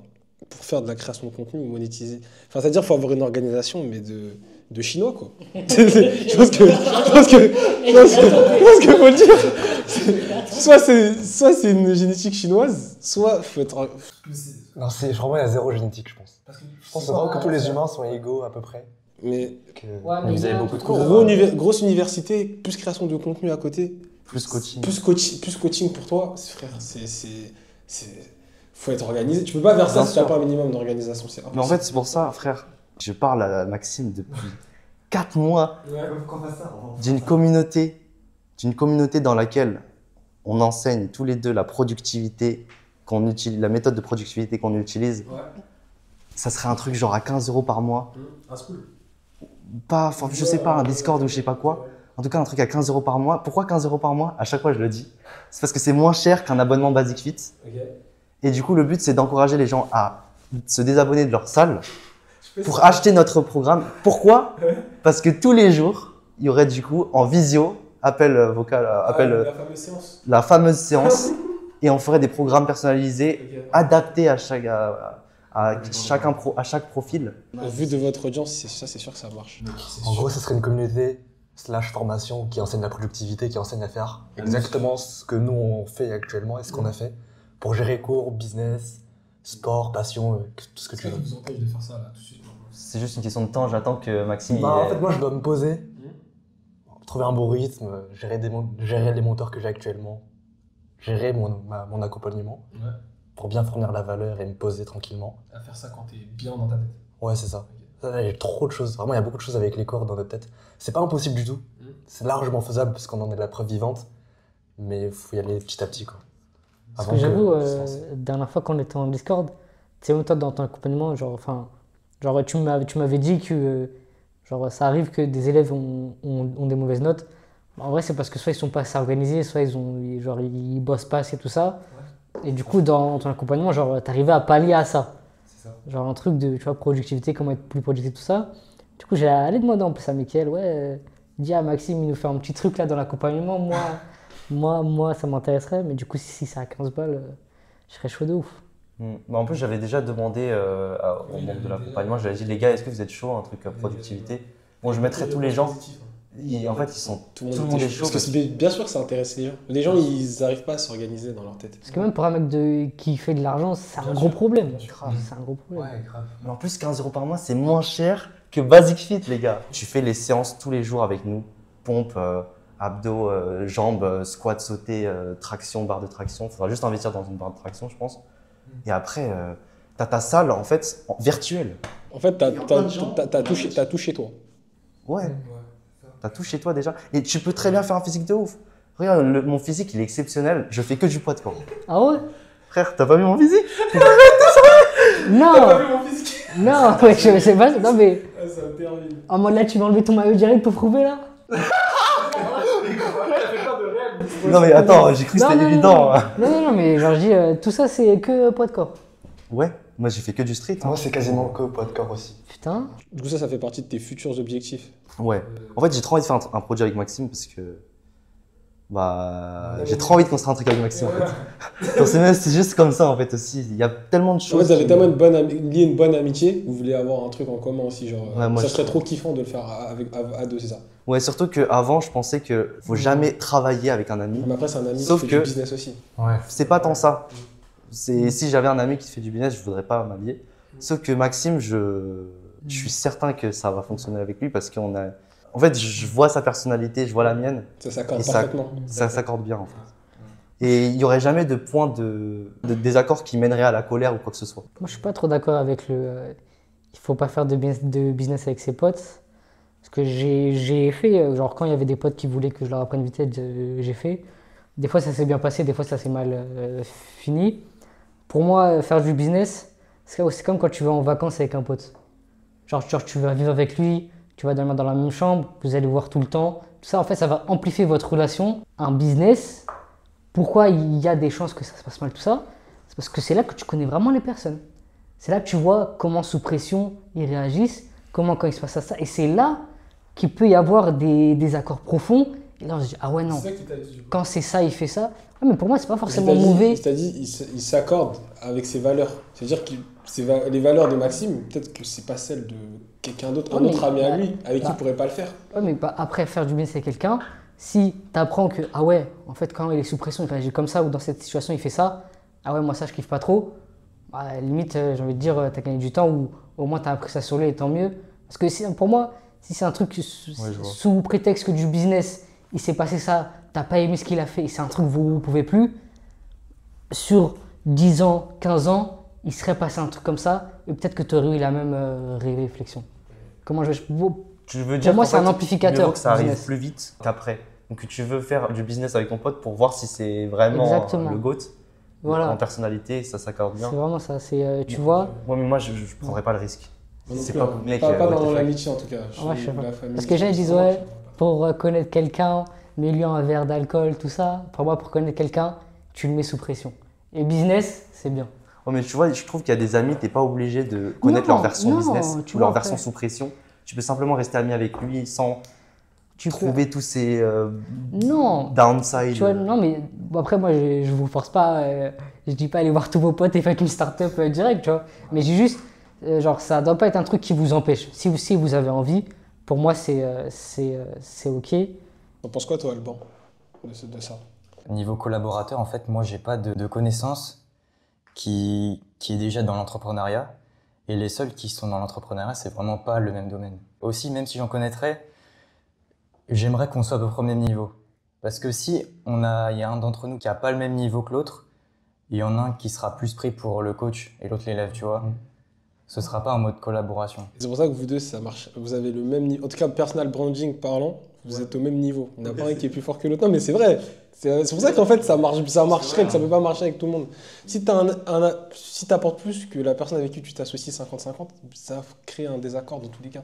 faire de la création de contenu ou monétiser. Enfin, c'est-à-dire qu'il faut avoir une organisation, mais de chinois, quoi. Je pense que faut le dire. Soit c'est une génétique chinoise, soit faut être...
Non, vraiment, il y a zéro génétique, je pense. Je pense vraiment que tous les humains sont égaux à peu près.
Mais
mais
vous avez beaucoup de
grosse université, plus création de contenu à côté.
Plus coaching.
Plus coaching pour toi, frère, faut être organisé. Tu peux pas faire ça si tu n'as pas un minimum d'organisation.
Mais en fait, c'est pour ça, frère, je parle à Maxime depuis 4 mois d'une communauté dans laquelle on enseigne tous les deux la productivité qu'on utilise, la méthode de productivité qu'on utilise. Ouais. Ça serait un truc genre à 15 € par mois.
Un school.
Pas, je sais pas, un Discord ou je sais pas quoi. En tout cas, un truc à 15 € par mois. Pourquoi 15 € par mois? À chaque fois, je le dis. C'est parce que c'est moins cher qu'un abonnement Basic Fit. Okay. Et du coup, le but, c'est d'encourager les gens à se désabonner de leur salle pour acheter notre programme. Pourquoi? Parce que tous les jours, il y aurait du coup en visio, appel vocal,
la fameuse séance.
La fameuse séance. Et on ferait des programmes personnalisés, adaptés à chaque profil.
Au vu de votre audience, c'est sûr que ça marche.
En gros, ce serait une communauté / formation qui enseigne la productivité, qui enseigne à faire exactement ce que nous on fait actuellement et ce qu'on a fait pour gérer cours, business, sport, passion, tout ce que tu veux.
Qu'est-ce qui vous empêche de faire ça là tout de suite?
C'est juste une question de temps, j'attends que Maxime...
En fait, moi je dois me poser, trouver un bon rythme, gérer les monteurs que j'ai actuellement, gérer mon accompagnement pour bien fournir la valeur et me poser tranquillement.
À faire ça quand t'es bien dans ta tête.
Ouais, c'est ça. Il y a trop de choses. Vraiment, il y a beaucoup de choses avec les cours dans notre tête. C'est pas impossible du tout. C'est largement faisable parce qu'on en est la preuve vivante. Mais il faut y aller petit à petit, quoi.
Parce que j'avoue, la dernière fois qu'on était en Discord, tu sais, toi dans ton accompagnement, tu m'avais dit que ça arrive que des élèves ont des mauvaises notes. En vrai, c'est parce que soit ils sont pas assez organisés, soit ils bossent pas assez, tout ça. Ouais. Et du coup, dans ton accompagnement, t'arrivais à pallier à ça. Genre un truc de productivité, comment être plus productif, tout ça. Du coup, j'ai allé demander en plus à Mickaël, dis à Maxime, il nous fait un petit truc là dans l'accompagnement. Moi, ça m'intéresserait, mais du coup, si c'est à 15 balles, je serais chaud de ouf.
En plus, j'avais déjà demandé au membre de l'accompagnement, j'avais dit, les gars, est-ce que vous êtes chaud, un truc productivité? Bon, je mettrais tous les gens. En fait, tout le monde est chaud.
Parce que bien sûr que ça intéresse les gens. Les gens, ils n'arrivent pas à s'organiser dans leur tête.
Parce que même pour un mec qui fait de l'argent, c'est un gros problème. C'est un gros problème.
Ouais, grave.
Mais en plus, 15 € par mois, c'est moins cher que Basic Fit, les gars. Tu fais les séances tous les jours avec nous. Pompe, abdos, jambes, squat, sauté, traction, barre de traction. Il faudra juste investir dans une barre de traction, je pense. Et après, tu as ta salle, en fait, virtuelle.
En fait, t'as tout chez toi.
Ouais. T'as tout chez toi déjà. Et tu peux très bien faire un physique de ouf. Regarde, mon physique, il est exceptionnel. Je fais que du poids de corps.
Ah ouais?
Frère, t'as pas vu mon physique?
Non!
T'as pas vu mon physique?
Non, ouais, je sais pas, non mais.
Ah, c'est terrible.
En mode là, tu vas enlever ton maillot direct pour prouver là?
Non mais attends, j'ai cru que
Non,
c'était
non,
évident.
Non, mais genre, je dis, tout ça, c'est que poids de corps.
Ouais, moi j'ai fait que du street.
Moi, c'est quasiment que poids de corps aussi.
Putain.
Du coup, ça fait partie de tes futurs objectifs.
Ouais. En fait, j'ai trop envie de faire un projet avec Maxime parce que. Bah. J'ai trop envie de construire un truc avec Maxime en fait. Genre, c'est juste comme ça en fait aussi. Il y a tellement de
En
choses.
fait, vous avez
qui-
tellement lié une bonne amitié, vous voulez avoir un truc en commun aussi. Genre,
Ouais, moi,
ça
je-
serait trop kiffant de le faire à deux, c'est ça.
Ouais, surtout qu'avant, je pensais que faut jamais travailler avec un ami.
Mais après, c'est un ami
Sauf
qui fait
que-
du business aussi.
Ouais.
C'est pas tant ça. Si j'avais un ami qui fait du business, je voudrais pas m'habiller. Sauf que Maxime, je suis certain que ça va fonctionner avec lui parce qu'on a. En fait, je vois sa personnalité, je vois la mienne,
Ça s'accorde
Et ça-
parfaitement.
ça s'accorde bien en fait. Et il y aurait jamais de point de désaccord qui mènerait à la colère ou quoi que ce soit.
Moi, je suis pas trop d'accord avec il faut pas faire de business avec ses potes. Parce que j'ai fait, genre, quand il y avait des potes qui voulaient que je leur apprenne vite fait, j'ai fait. Des fois, ça s'est bien passé, des fois, ça s'est mal fini. Pour moi, faire du business, c'est comme quand tu vas en vacances avec un pote. Genre, tu vas vivre avec lui, tu vas dormir dans la même chambre, vous allez voir tout le temps. Tout ça, en fait, ça va amplifier votre relation. Un business, pourquoi il y a des chances que ça se passe mal, tout ça? C'est parce que c'est là que tu connais vraiment les personnes. C'est là que tu vois comment sous pression ils réagissent, comment quand il se passe ça. Et c'est là qu'il peut y avoir des accords profonds. Et là, on se dit, ah ouais, non,
C'est ça qui t'a dit.
quand c'est ça, il fait ça. Ouais, mais pour moi, c'est pas forcément
C'est-à-dire,
mauvais.
C'est-à-dire, il s'accorde avec ses valeurs. C'est-à-dire que les valeurs de Maxime, peut-être que c'est pas celles de quelqu'un d'autre, un
Ouais,
autre
mais-
ami à lui, avec qui
bah-
il pourrait pas le faire.
Ouais, mais après, faire du business avec quelqu'un, si tu apprends que, ah ouais, en fait, quand il est sous pression, il réagit comme ça, ou dans cette situation, il fait ça, ah ouais, moi, ça, je kiffe pas trop, bah, limite, j'ai envie de dire, t'as gagné du temps, ou au moins, t'as appris ça sur lui, et tant mieux. Parce que pour moi, si c'est un truc
je vois.
sous prétexte que du business, il s'est passé ça, t'as pas aimé ce qu'il a fait, et c'est un truc que vous pouvez plus, sur 10 ans, 15 ans, il serait passé un truc comme ça, et peut-être que tu aurais eu la même réflexion. Comment je
Tu veux dire
moi,
qu'en
c'est un
fait,
amplificateur,
mieux vaut que ça arrive
business.
plus vite qu'après. Donc tu veux faire du business avec ton pote pour voir si c'est vraiment
Exactement.
le GOAT.
Voilà.
En personnalité, ça s'accorde bien.
C'est vraiment ça. C'est, tu vois,
Ouais, mais moi, je prendrais pas le risque.
Moi non
C'est
plus,
pas
hein.
mec,
Pas
what the
dans
fuck.
l'amitié en tout cas.
ouais, je sais pas.
La famille,
Parce que les gens ils disent,
ça marche,
ouais, pour connaître quelqu'un, mets-lui un verre d'alcool, tout ça. Pour moi, pour connaître quelqu'un, tu le mets sous pression. Et business, c'est bien.
Ouais, mais tu vois, je trouve qu'il y a des amis, t'es pas obligé de connaître
Non,
leur version
non,
business
tu
ou
vois,
leur
après.
version sous pression. Tu peux simplement rester ami avec lui sans
Tu peux-
trouver tous ces
Non,
downsides.
tu vois, non, mais bon, après, moi, je vous force pas. Je dis pas aller voir tous vos potes et faire une start-up direct, tu vois. Mais j'ai juste, genre, ça doit pas être un truc qui vous empêche. Si vous avez envie, pour moi, c'est OK.
T'en penses quoi toi Alban de ça?
Niveau collaborateur, en fait, moi, j'ai pas de connaissances qui est déjà dans l'entrepreneuriat. Et les seuls qui sont dans l'entrepreneuriat, c'est vraiment pas le même domaine. Aussi, même si j'en connaîtrais, j'aimerais qu'on soit à peu près au même niveau. Parce que si il y a un d'entre nous qui a pas le même niveau que l'autre, il y en a un qui sera plus pris pour le coach et l'autre l'élève, tu vois. Ce sera pas en mode collaboration.
C'est pour ça que vous deux, ça marche. Vous avez le même niveau. En tout cas, personal branding parlant, vous êtes au même niveau. Il n'y en a pas un qui est plus fort que l'autre. Non, mais c'est vrai. C'est pour ça qu'en fait, ça marcherait, que ça peut pas marcher avec tout le monde. Si tu apportes plus que la personne avec qui tu t'associes 50-50, ça va créer un désaccord dans tous les cas.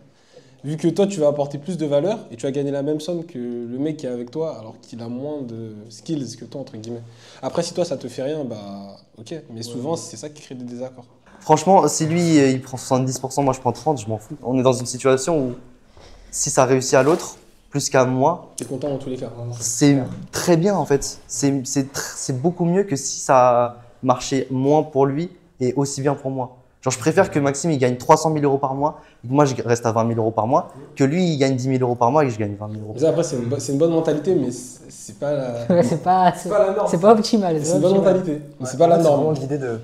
Vu que toi, tu vas apporter plus de valeur et tu vas gagner la même somme que le mec qui est avec toi alors qu'il a moins de skills que toi, entre guillemets. Après, si toi, ça te fait rien, bah ok. Mais souvent, c'est ça qui crée des désaccords.
Franchement, si lui, il prend 70%, moi je prends 30%, je m'en fous. On est dans une situation où si ça réussit à l'autre, plus qu'à moi,
T'es content dans tous les cas.
c'est très bien en fait. C'est beaucoup mieux que si ça marchait moins pour lui et aussi bien pour moi. Genre, je préfère que Maxime il gagne 300 000 euros par mois et que moi je reste à 20 000 euros par mois, que lui il gagne 10 000 euros par mois et que je gagne 20 000 euros.
Mais ça, après, c'est une bonne mentalité, mais c'est pas la.
Ouais, c'est pas
la norme.
c'est pas optimal.
C'est une bonne mentalité, mais c'est pas la
C'est
norme.
vraiment l'idée de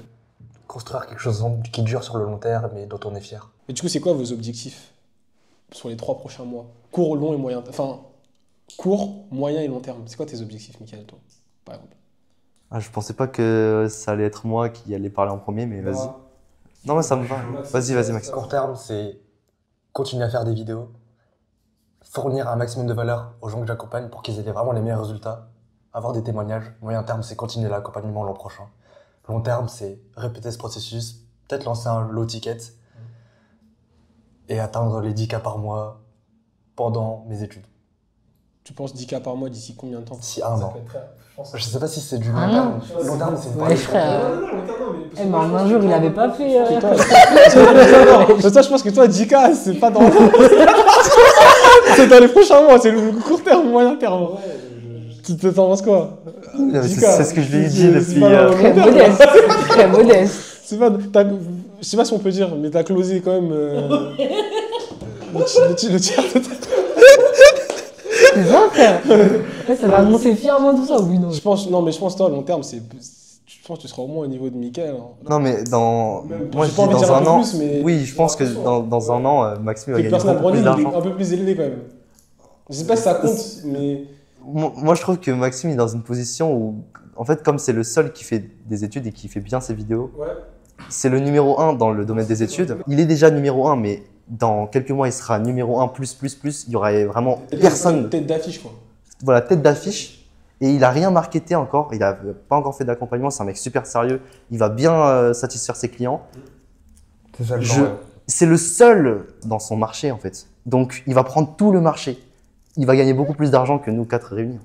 construire quelque chose qui dure sur le long terme et dont on est fier.
Et du coup, c'est quoi vos objectifs sur les 3 prochains mois? Court, long et moyen. Enfin, court, moyen et long terme. C'est quoi tes objectifs, Michael, toi, par exemple?
Ah, je pensais pas que ça allait être moi qui allais parler en premier, mais vas-y. Non, mais ça me va. Vas-y, Maxime.
Court terme, c'est continuer à faire des vidéos, fournir un maximum de valeur aux gens que j'accompagne pour qu'ils aient vraiment les meilleurs résultats avoir des témoignages. Moyen terme, c'est continuer l'accompagnement l'an prochain. Long terme, c'est répéter ce processus, peut-être lancer un low ticket et atteindre les 10 cas par mois pendant mes études.
Tu penses 10 cas par mois d'ici combien de temps?
D'ici un an. Je sais pas si c'est du long
Un
terme.
an.
Long terme, c'est une
Ouais,
période.
frère. Eh, mais en un jour, il avait pas fait.
Mais toi, je pense que toi, 10K, c'est pas dans. C'est dans les prochains mois, c'est le court terme, moyen terme. Tu t'en penses quoi?
C'est ce que je lui ai dit depuis.
Très modeste. Très modeste.
C'est pas. Je sais pas si on peut dire, mais t'as closé quand même. Le tiers de ta.
C'est ça, frère. Ouais, ça va annoncer fièrement tout ça, oui, non?
Je pense, non, mais je pense, toi, à long terme, c'est. Je pense que tu seras au moins au niveau de Mickaël. Hein.
Non, mais dans. Moi,
J'ai
je
pas
dis
envie de dire
dans
un
un
peu
an.
plus, mais-
Oui, je pense que dans un an, Maxime va
Le
gagner
personal
beaucoup plus
branding, il est
d'argent.
un peu plus élevé quand même. Je sais pas si ça compte, mais.
Moi, je trouve que Maxime est dans une position où, en fait, comme c'est le seul qui fait des études et qui fait bien ses vidéos,
Ouais.
c'est le numéro 1 dans le domaine des études. Il est déjà numéro 1, mais dans quelques mois, il sera numéro 1 plus. Il y aurait vraiment personne.
Tête d'affiche, quoi.
Voilà, tête d'affiche. Et il a rien marketé encore. Il a pas encore fait d'accompagnement. C'est un mec super sérieux. Il va bien satisfaire ses clients.
C'est ça le
Je-
temps, ouais.
C'est le seul dans son marché, en fait. Donc, il va prendre tout le marché. Il va gagner beaucoup plus d'argent que nous 4 réunis.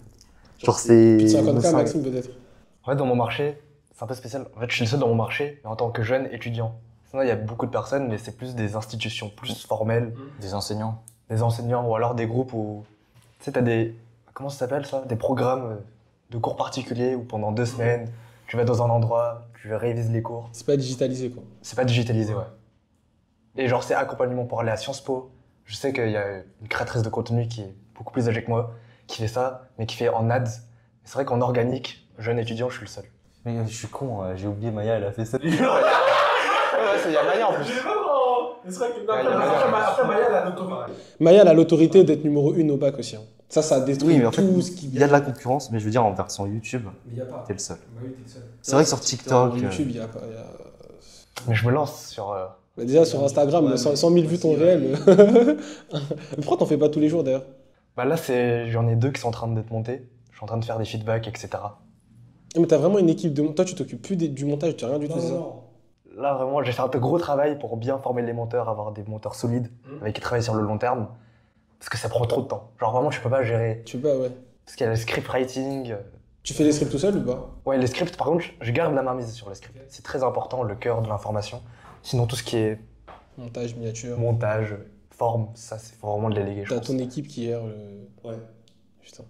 Genre, c'est.
Plus de 50K,
c'est-
Maxime, peut-être.
En fait, dans mon marché, c'est un peu spécial. En fait, je suis le seul dans mon marché, mais en tant que jeune étudiant. Sinon, il y a beaucoup de personnes, mais c'est plus des institutions plus formelles,
Des enseignants.
des enseignants ou alors des groupes où. Tu sais, t'as des. Comment ça s'appelle ça? Des programmes de cours particuliers où pendant 2 semaines, tu vas dans un endroit, tu révises les cours.
C'est pas digitalisé, quoi.
C'est pas digitalisé, ouais. Et genre, c'est accompagnement pour aller à Sciences Po. Je sais qu'il y a une créatrice de contenu qui est beaucoup plus âgée que moi, qui fait ça, mais qui fait en ads. C'est vrai qu'en organique, jeune étudiant, je suis le seul.
Mais je suis con, j'ai oublié Maya, elle a fait ça.
Ouais, il y a Maya en plus.
Maya, elle a l'autorité d'être numéro 1 au bac aussi. Hein. Ça détruit
Oui, mais en fait,
tout ce qui
il y a de la concurrence, mais je veux dire, en version YouTube,
Mais y a pas.
t'es le seul.
Bah oui, t'es le seul.
C'est vrai que sur TikTok.
YouTube, y a pas.
Mais je me lance sur.
Bah déjà, sur Instagram, 100 000 vues ton réel. Pourquoi t'en fais pas tous les jours, d'ailleurs?
Bah là, j'en ai 2 qui sont en train d'être montés. Je suis en train de faire des feedbacks, etc.
Mais t'as vraiment une équipe de. Toi, tu t'occupes plus du montage, tu n'as rien du tout, c'est ça?
Là, vraiment, j'ai fait un gros travail pour bien former les monteurs, avoir des monteurs solides, avec qui travaillent sur le long terme. Parce que ça prend trop de temps. Genre, vraiment, je peux pas gérer.
Tu peux, ouais.
Parce qu'il y a le script writing.
Tu fais les scripts tout seul ou pas?
Ouais, les scripts, par contre, je garde la main mise sur les scripts. C'est très important, le cœur de l'information. Sinon, tout ce qui est
Montage, miniature.
montage, forme, ça, c'est faut vraiment de déléguer, je
T'as
pense.
ton équipe qui gère le. Ouais. Putain.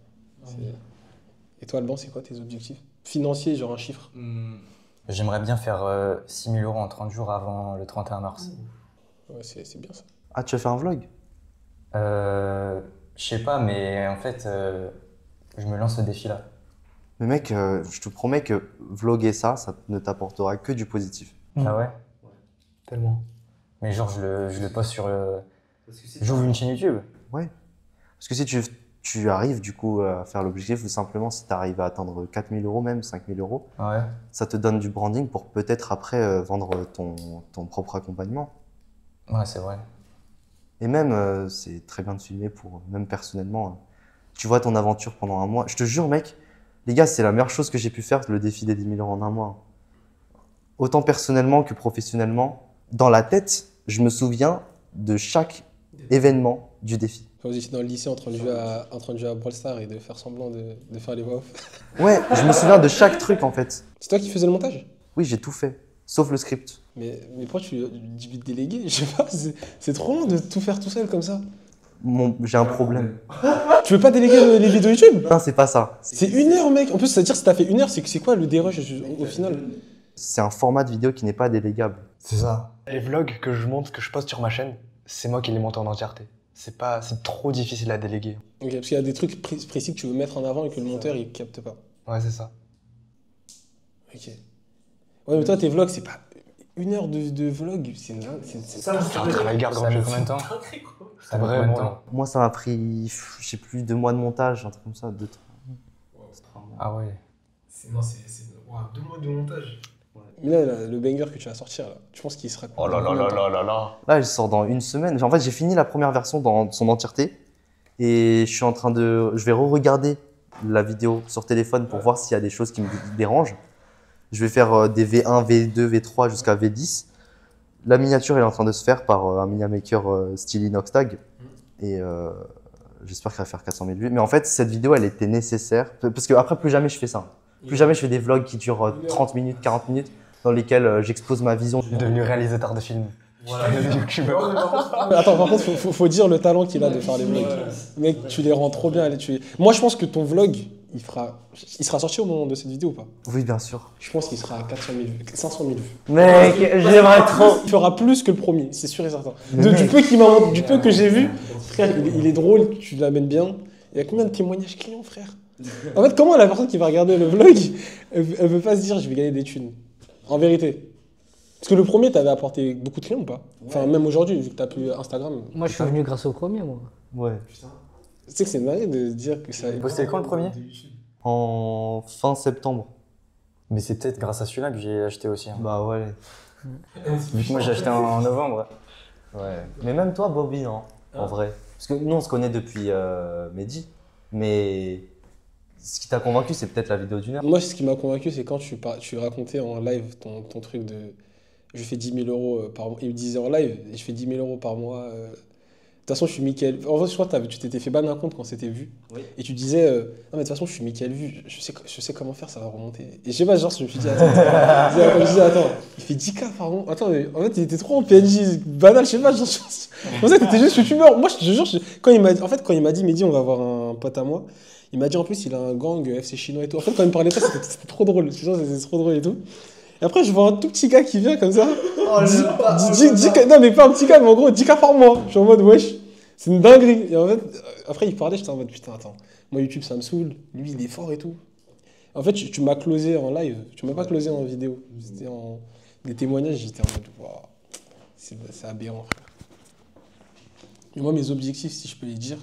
Et toi, Alban, c'est quoi tes objectifs financiers, genre un chiffre?
J'aimerais bien faire 6 000 € en 30 jours avant le 31 mars.
Ouais, c'est bien ça.
Ah, tu vas faire un vlog?
Je sais pas, mais en fait, je me lance ce défi-là.
Mais mec, je te promets que vlogger ça ne t'apportera que du positif.
Ah ouais?
Tellement.
Mais genre, je le poste sur. J'ouvre une chaîne YouTube.
Parce que si tu arrives du coup à faire l'objectif, ou simplement si tu arrives à atteindre 4 000 € même, 5 000 €,
Ouais.
ça te donne du branding pour peut-être après vendre ton propre accompagnement.
Ouais, c'est vrai.
Et même, c'est très bien de filmer pour, même personnellement, tu vois ton aventure pendant un mois. Je te jure, mec, les gars, c'est la meilleure chose que j'ai pu faire, le défi des 10 000 € en un mois. Autant personnellement que professionnellement. Dans la tête, je me souviens de chaque événement du défi.
Quand vous étiez dans le lycée en train de jouer à Brawl Stars et de faire semblant de faire les voix off.
Ouais, je me souviens de chaque truc en fait.
C'est toi qui faisais le montage?
Oui, j'ai tout fait, sauf le script.
Mais pourquoi tu dis délégué? Je sais pas, c'est trop long de tout faire tout seul comme ça.
J'ai un problème.
Tu veux pas déléguer les vidéos YouTube?
Non, c'est pas ça.
C'est 1 heure, mec. En plus, c'est-à-dire si t'as fait 1 heure, c'est quoi le dérush au final?
C'est un format de vidéo qui n'est pas délégable.
C'est ça. Les vlogs que je monte, que je poste sur ma chaîne, c'est moi qui les monte en entièreté. C'est trop difficile à déléguer.
Ok, parce qu'il y a des trucs précis que tu veux mettre en avant et que le monteur il capte pas.
Ouais, c'est ça.
Ok. Ouais, mais toi, tes vlogs, c'est pas 1 heure de vlog, c'est
C'est un travail
Ça
gargantueux.
a mis combien de temps? Ça a mis combien de temps?
Moi, ça m'a pris, je sais plus, 2 mois de montage, un truc comme ça, 2 3 mois.
Ah ouais.
C'est 2 mois de montage. Mais là, le banger que tu vas sortir, là, tu penses qu'il sera quoi?
Oh là là là là là là.
Là, il sort dans 1 semaine. En fait, j'ai fini la première version dans son entièreté et je vais re-regarder la vidéo sur téléphone pour voir s'il y a des choses qui me dérangent. Je vais faire des V1, V2, V3 jusqu'à V10. La miniature elle est en train de se faire par un Miniamaker style Inoxtag. Et j'espère qu'elle va faire 400 000 vues. Mais en fait, cette vidéo, elle était nécessaire. Parce qu'après, plus jamais je fais ça. Plus jamais je fais des vlogs qui durent 30 minutes, 40 minutes, dans lesquels j'expose ma vision.
Il est devenu réalisateur de films. Voilà,
Attends, par contre, faut dire le talent qu'il a de faire les vlogs. Mec, tu les rends trop bien. Moi, je pense que ton vlog, il sera sorti au moment de cette vidéo ou pas?
Oui, bien sûr.
Je pense qu'il sera à 400 000 vues, 500 000 vues.
Mec, j'aimerais trop.
Il fera plus que le premier, c'est sûr et certain. Du peu que j'ai vu, frère, il est drôle, tu l'amènes bien. Il y a combien de témoignages clients, frère? En fait, comment la personne qui va regarder le vlog, elle veut pas se dire je vais gagner des thunes? En vérité. Parce que le premier, t'avais apporté beaucoup de clients ou pas? Enfin, même aujourd'hui, vu que t'as plus Instagram.
Moi, je suis venu grâce au premier, moi.
Ouais.
Tu sais que c'est dingue de dire que ça.
Vous postez quand le premier?
En fin septembre.
Mais c'est peut-être grâce à celui-là que j'ai acheté aussi. Hein.
Bah ouais.
Vu que moi j'ai acheté en novembre.
Ouais. Mais même toi, Bobby, non? En vrai. Parce que nous, on se connaît depuis Mehdi. Mais ce qui t'a convaincu, c'est peut-être la vidéo d'une heure.
Moi, ce qui m'a convaincu, c'est quand tu racontais en live ton truc de. Je fais 10 000 euros par mois. Il me disait en live, je fais 10 000 euros par mois. De toute façon, je suis Mickaël. En fait, je crois que tu t'étais fait ban un compte quand c'était vu. Oui. Et tu disais, non, mais de toute façon, je suis Mickaël vu. Je sais comment faire, ça va remonter. Et je sais pas, genre, je me suis dit, attends, il fait 10K par mois. Attends, mais en fait, il était trop en PNJ banal, je sais pas. Genre, je pensais que t'étais juste youtubeur. Moi, je te jure, quand il m'a dit, Mehdi, on va avoir un pote à moi. Il m'a dit en plus, il a un gang FC chinois et tout. En fait, quand il me parlait de ça, c'était trop drôle. C'était trop drôle et tout. Et après, je vois un tout petit gars qui vient comme ça.
Oh,
10K, non, mais pas un petit gars, mais en gros, 10K par mois. Je suis en mode, wesh, c'est une dinguerie. Et en fait, après, il parlait, j'étais en mode, putain, attends, moi, YouTube, ça me saoule. Lui, il est fort et tout. En fait, tu m'as closé en live. Tu m'as pas closé en vidéo. C'était en. Des témoignages, j'étais en mode, waouh, c'est aberrant, frère. Et moi, mes objectifs, si je peux les dire,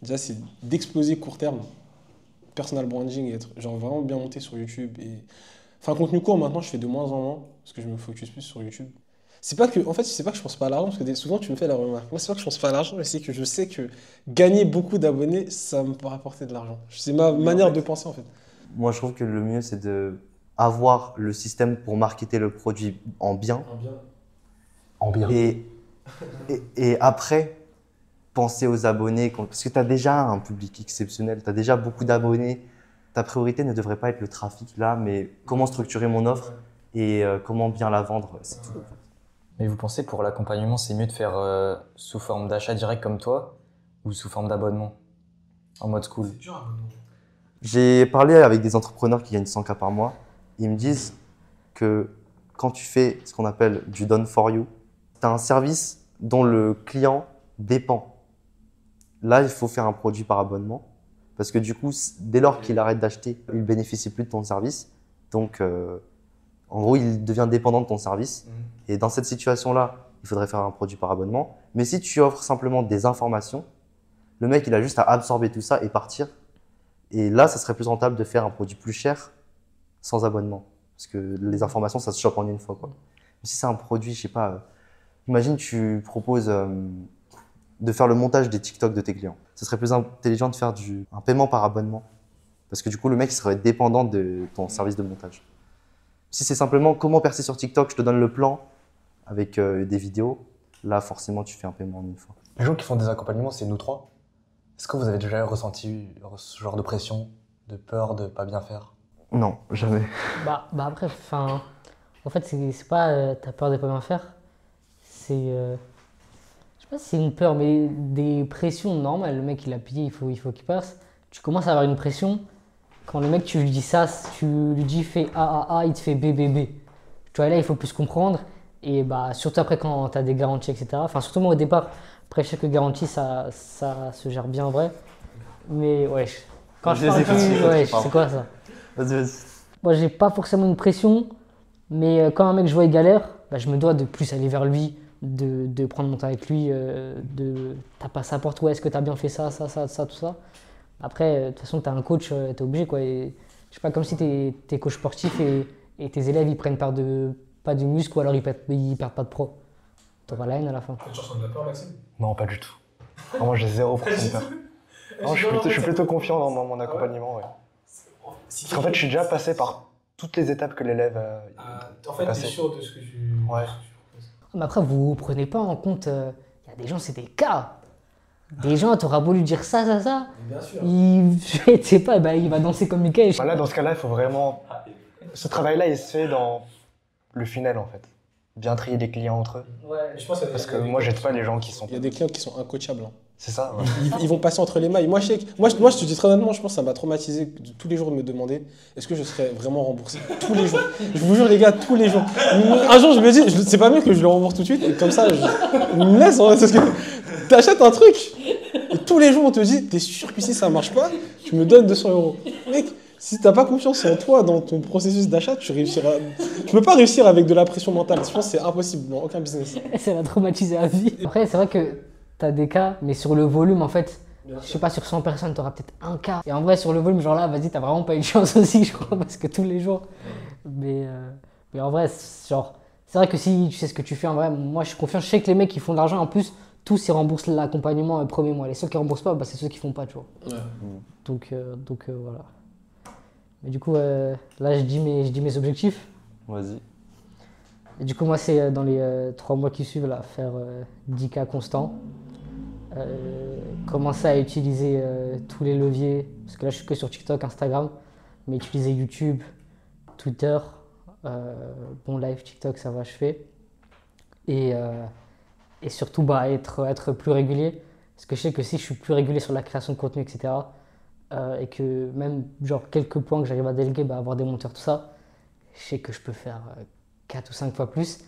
déjà, c'est d'exploser court terme. Personal branding et être genre vraiment bien monté sur YouTube. Et... Enfin, contenu court, maintenant, je fais de moins en moins parce que je me focus plus sur YouTube. C'est pas que, en fait, c'est pas que je pense pas à l'argent, parce que souvent, tu me fais la remarque. Moi, c'est pas que je pense pas à l'argent, mais c'est que je sais que gagner beaucoup d'abonnés, ça me rapporter de l'argent. C'est ma manière de penser, en fait.
Moi, je trouve que le mieux, c'est d'avoir le système pour marketer le produit en bien.
En bien.
Et après, penser aux abonnés. Parce que tu as déjà un public exceptionnel, tu as déjà beaucoup d'abonnés. Ta priorité ne devrait pas être le trafic là, mais comment structurer mon offre et comment bien la vendre, c'est tout.
Mais vous pensez pour l'accompagnement, c'est mieux de faire sous forme d'achat direct comme toi ou sous forme d'abonnement en mode school?
J'ai parlé avec des entrepreneurs qui gagnent 100K par mois. Ils me disent que quand tu fais ce qu'on appelle du done for you, tu as un service dont le client dépend. Là, il faut faire un produit par abonnement. Parce que du coup, dès lors qu'il arrête d'acheter, il ne bénéficie plus de ton service. Donc, en gros, il devient dépendant de ton service. Et dans cette situation-là, il faudrait faire un produit par abonnement. Mais si tu offres simplement des informations, le mec, il a juste à absorber tout ça et partir. Et là, ça serait plus rentable de faire un produit plus cher sans abonnement. Parce que les informations, ça se chope en une fois, quoi. Mais si c'est un produit, je sais pas, imagine tu proposes de faire le montage des TikTok de tes clients. Ce serait plus intelligent de faire un paiement par abonnement. Parce que du coup, le mec il serait dépendant de ton service de montage. Si c'est simplement comment percer sur TikTok, je te donne le plan avec des vidéos, là, forcément, tu fais un paiement en une fois.
Les gens qui font des accompagnements, c'est nous trois. Est-ce que vous avez déjà ressenti ce genre de pression, de peur de pas bien faire?
Non, jamais.
Bah après, enfin, en fait, c'est pas t'as peur de pas bien faire, c'est, je sais pas si c'est une peur, mais des pressions normales. Le mec, il a payé, il faut qu'il passe. Tu commences à avoir une pression. Quand le mec, tu lui dis ça, tu lui dis fais A, il te fait B. Tu vois, là, il faut plus comprendre. Et bah, surtout après, quand tu as des garanties, etc. Enfin, surtout moi au départ, après chaque garantie, ça se gère bien en vrai. Mais ouais, quand je parle plus, ouais, c'est quoi ça?
Vas-y.
Moi, j'ai pas forcément une pression, mais quand un mec, je vois, il galère, bah, je me dois de plus aller vers lui, de prendre mon temps avec lui, t'as pas ça pour toi, est-ce que t'as bien fait ça, tout ça. Après, de toute façon, t'as un coach, t'es obligé, quoi. Et, je sais pas, comme si t'es coach sportif et tes élèves, ils prennent pas de muscle ou alors ils perdent pas de pro. T'auras la haine à la fin.
Tu ressens de la peur, Maxime?
Non, pas du tout. Vraiment, j'ai 0% de peur. Non, je suis plutôt confiant dans mon accompagnement, ouais. Parce qu'en fait, je suis déjà passé par toutes les étapes que l'élève
En fait,
passé.
t'es sûr de ce que tu
Ouais.
proposes.
Mais après, vous ne prenez pas en compte. Il y a des gens, c'est des cas. Des gens, t'auras beau lui dire ça.
Bien sûr.
Je sais pas, bah, il va danser comme Michael.
Là, dans ce cas-là, il faut vraiment... Ce travail-là, il se fait dans le funnel, en fait. Bien trier les clients entre eux.
Ouais, je pense
Parce que moi, j'aide pas les gens qui sont...
Il y a des clients qui sont incoachables. Hein.
C'est ça, ouais.
Ils vont passer entre les mailles. Moi, je te dis très honnêtement, je pense que ça m'a traumatisé de tous les jours de me demander est-ce que je serais vraiment remboursé. Tous les jours. Je vous jure, les gars, tous les jours. Un jour, je me dis, c'est pas mieux que je le rembourse tout de suite. Et comme ça, je me laisse. En fait, parce que t'achètes un truc. Et tous les jours, on te dit t'es sûr que si ça marche pas, tu me donnes 200 €. Mec, si t'as pas confiance en toi dans ton processus d'achat, tu peux pas réussir avec de la pression mentale. Je pense que c'est impossible dans aucun business.
Ça l'a traumatisé à vie. Après, c'est vrai que t'as des cas, mais sur le volume, en fait, je sais pas, sur 100 personnes, t'auras peut-être un cas. Et en vrai, sur le volume, genre là, vas-y, t'as vraiment pas eu de chance aussi, je crois, parce que tous les jours. Mais en vrai, c'est vrai que si tu sais ce que tu fais, en vrai, moi, je suis confiant. Je sais que les mecs qui font de l'argent, en plus, tous ils remboursent l'accompagnement le premier mois. Les seuls qui remboursent pas, bah, c'est ceux qui font pas, tu vois.
Ouais.
Donc voilà. Mais du coup, là, je dis mes objectifs.
Vas-y.
Et du coup, moi, c'est dans les 3 mois qui suivent, là, faire 10K constant. Commencer à utiliser tous les leviers, parce que là, je suis que sur TikTok, Instagram, mais utiliser YouTube, Twitter, live TikTok, ça va, je fais. Et surtout, bah, être plus régulier, parce que je sais que si je suis plus régulier sur la création de contenu, etc., et que même genre quelques points que j'arrive à déléguer, bah, avoir des monteurs, tout ça, je sais que je peux faire 4 ou 5 fois plus.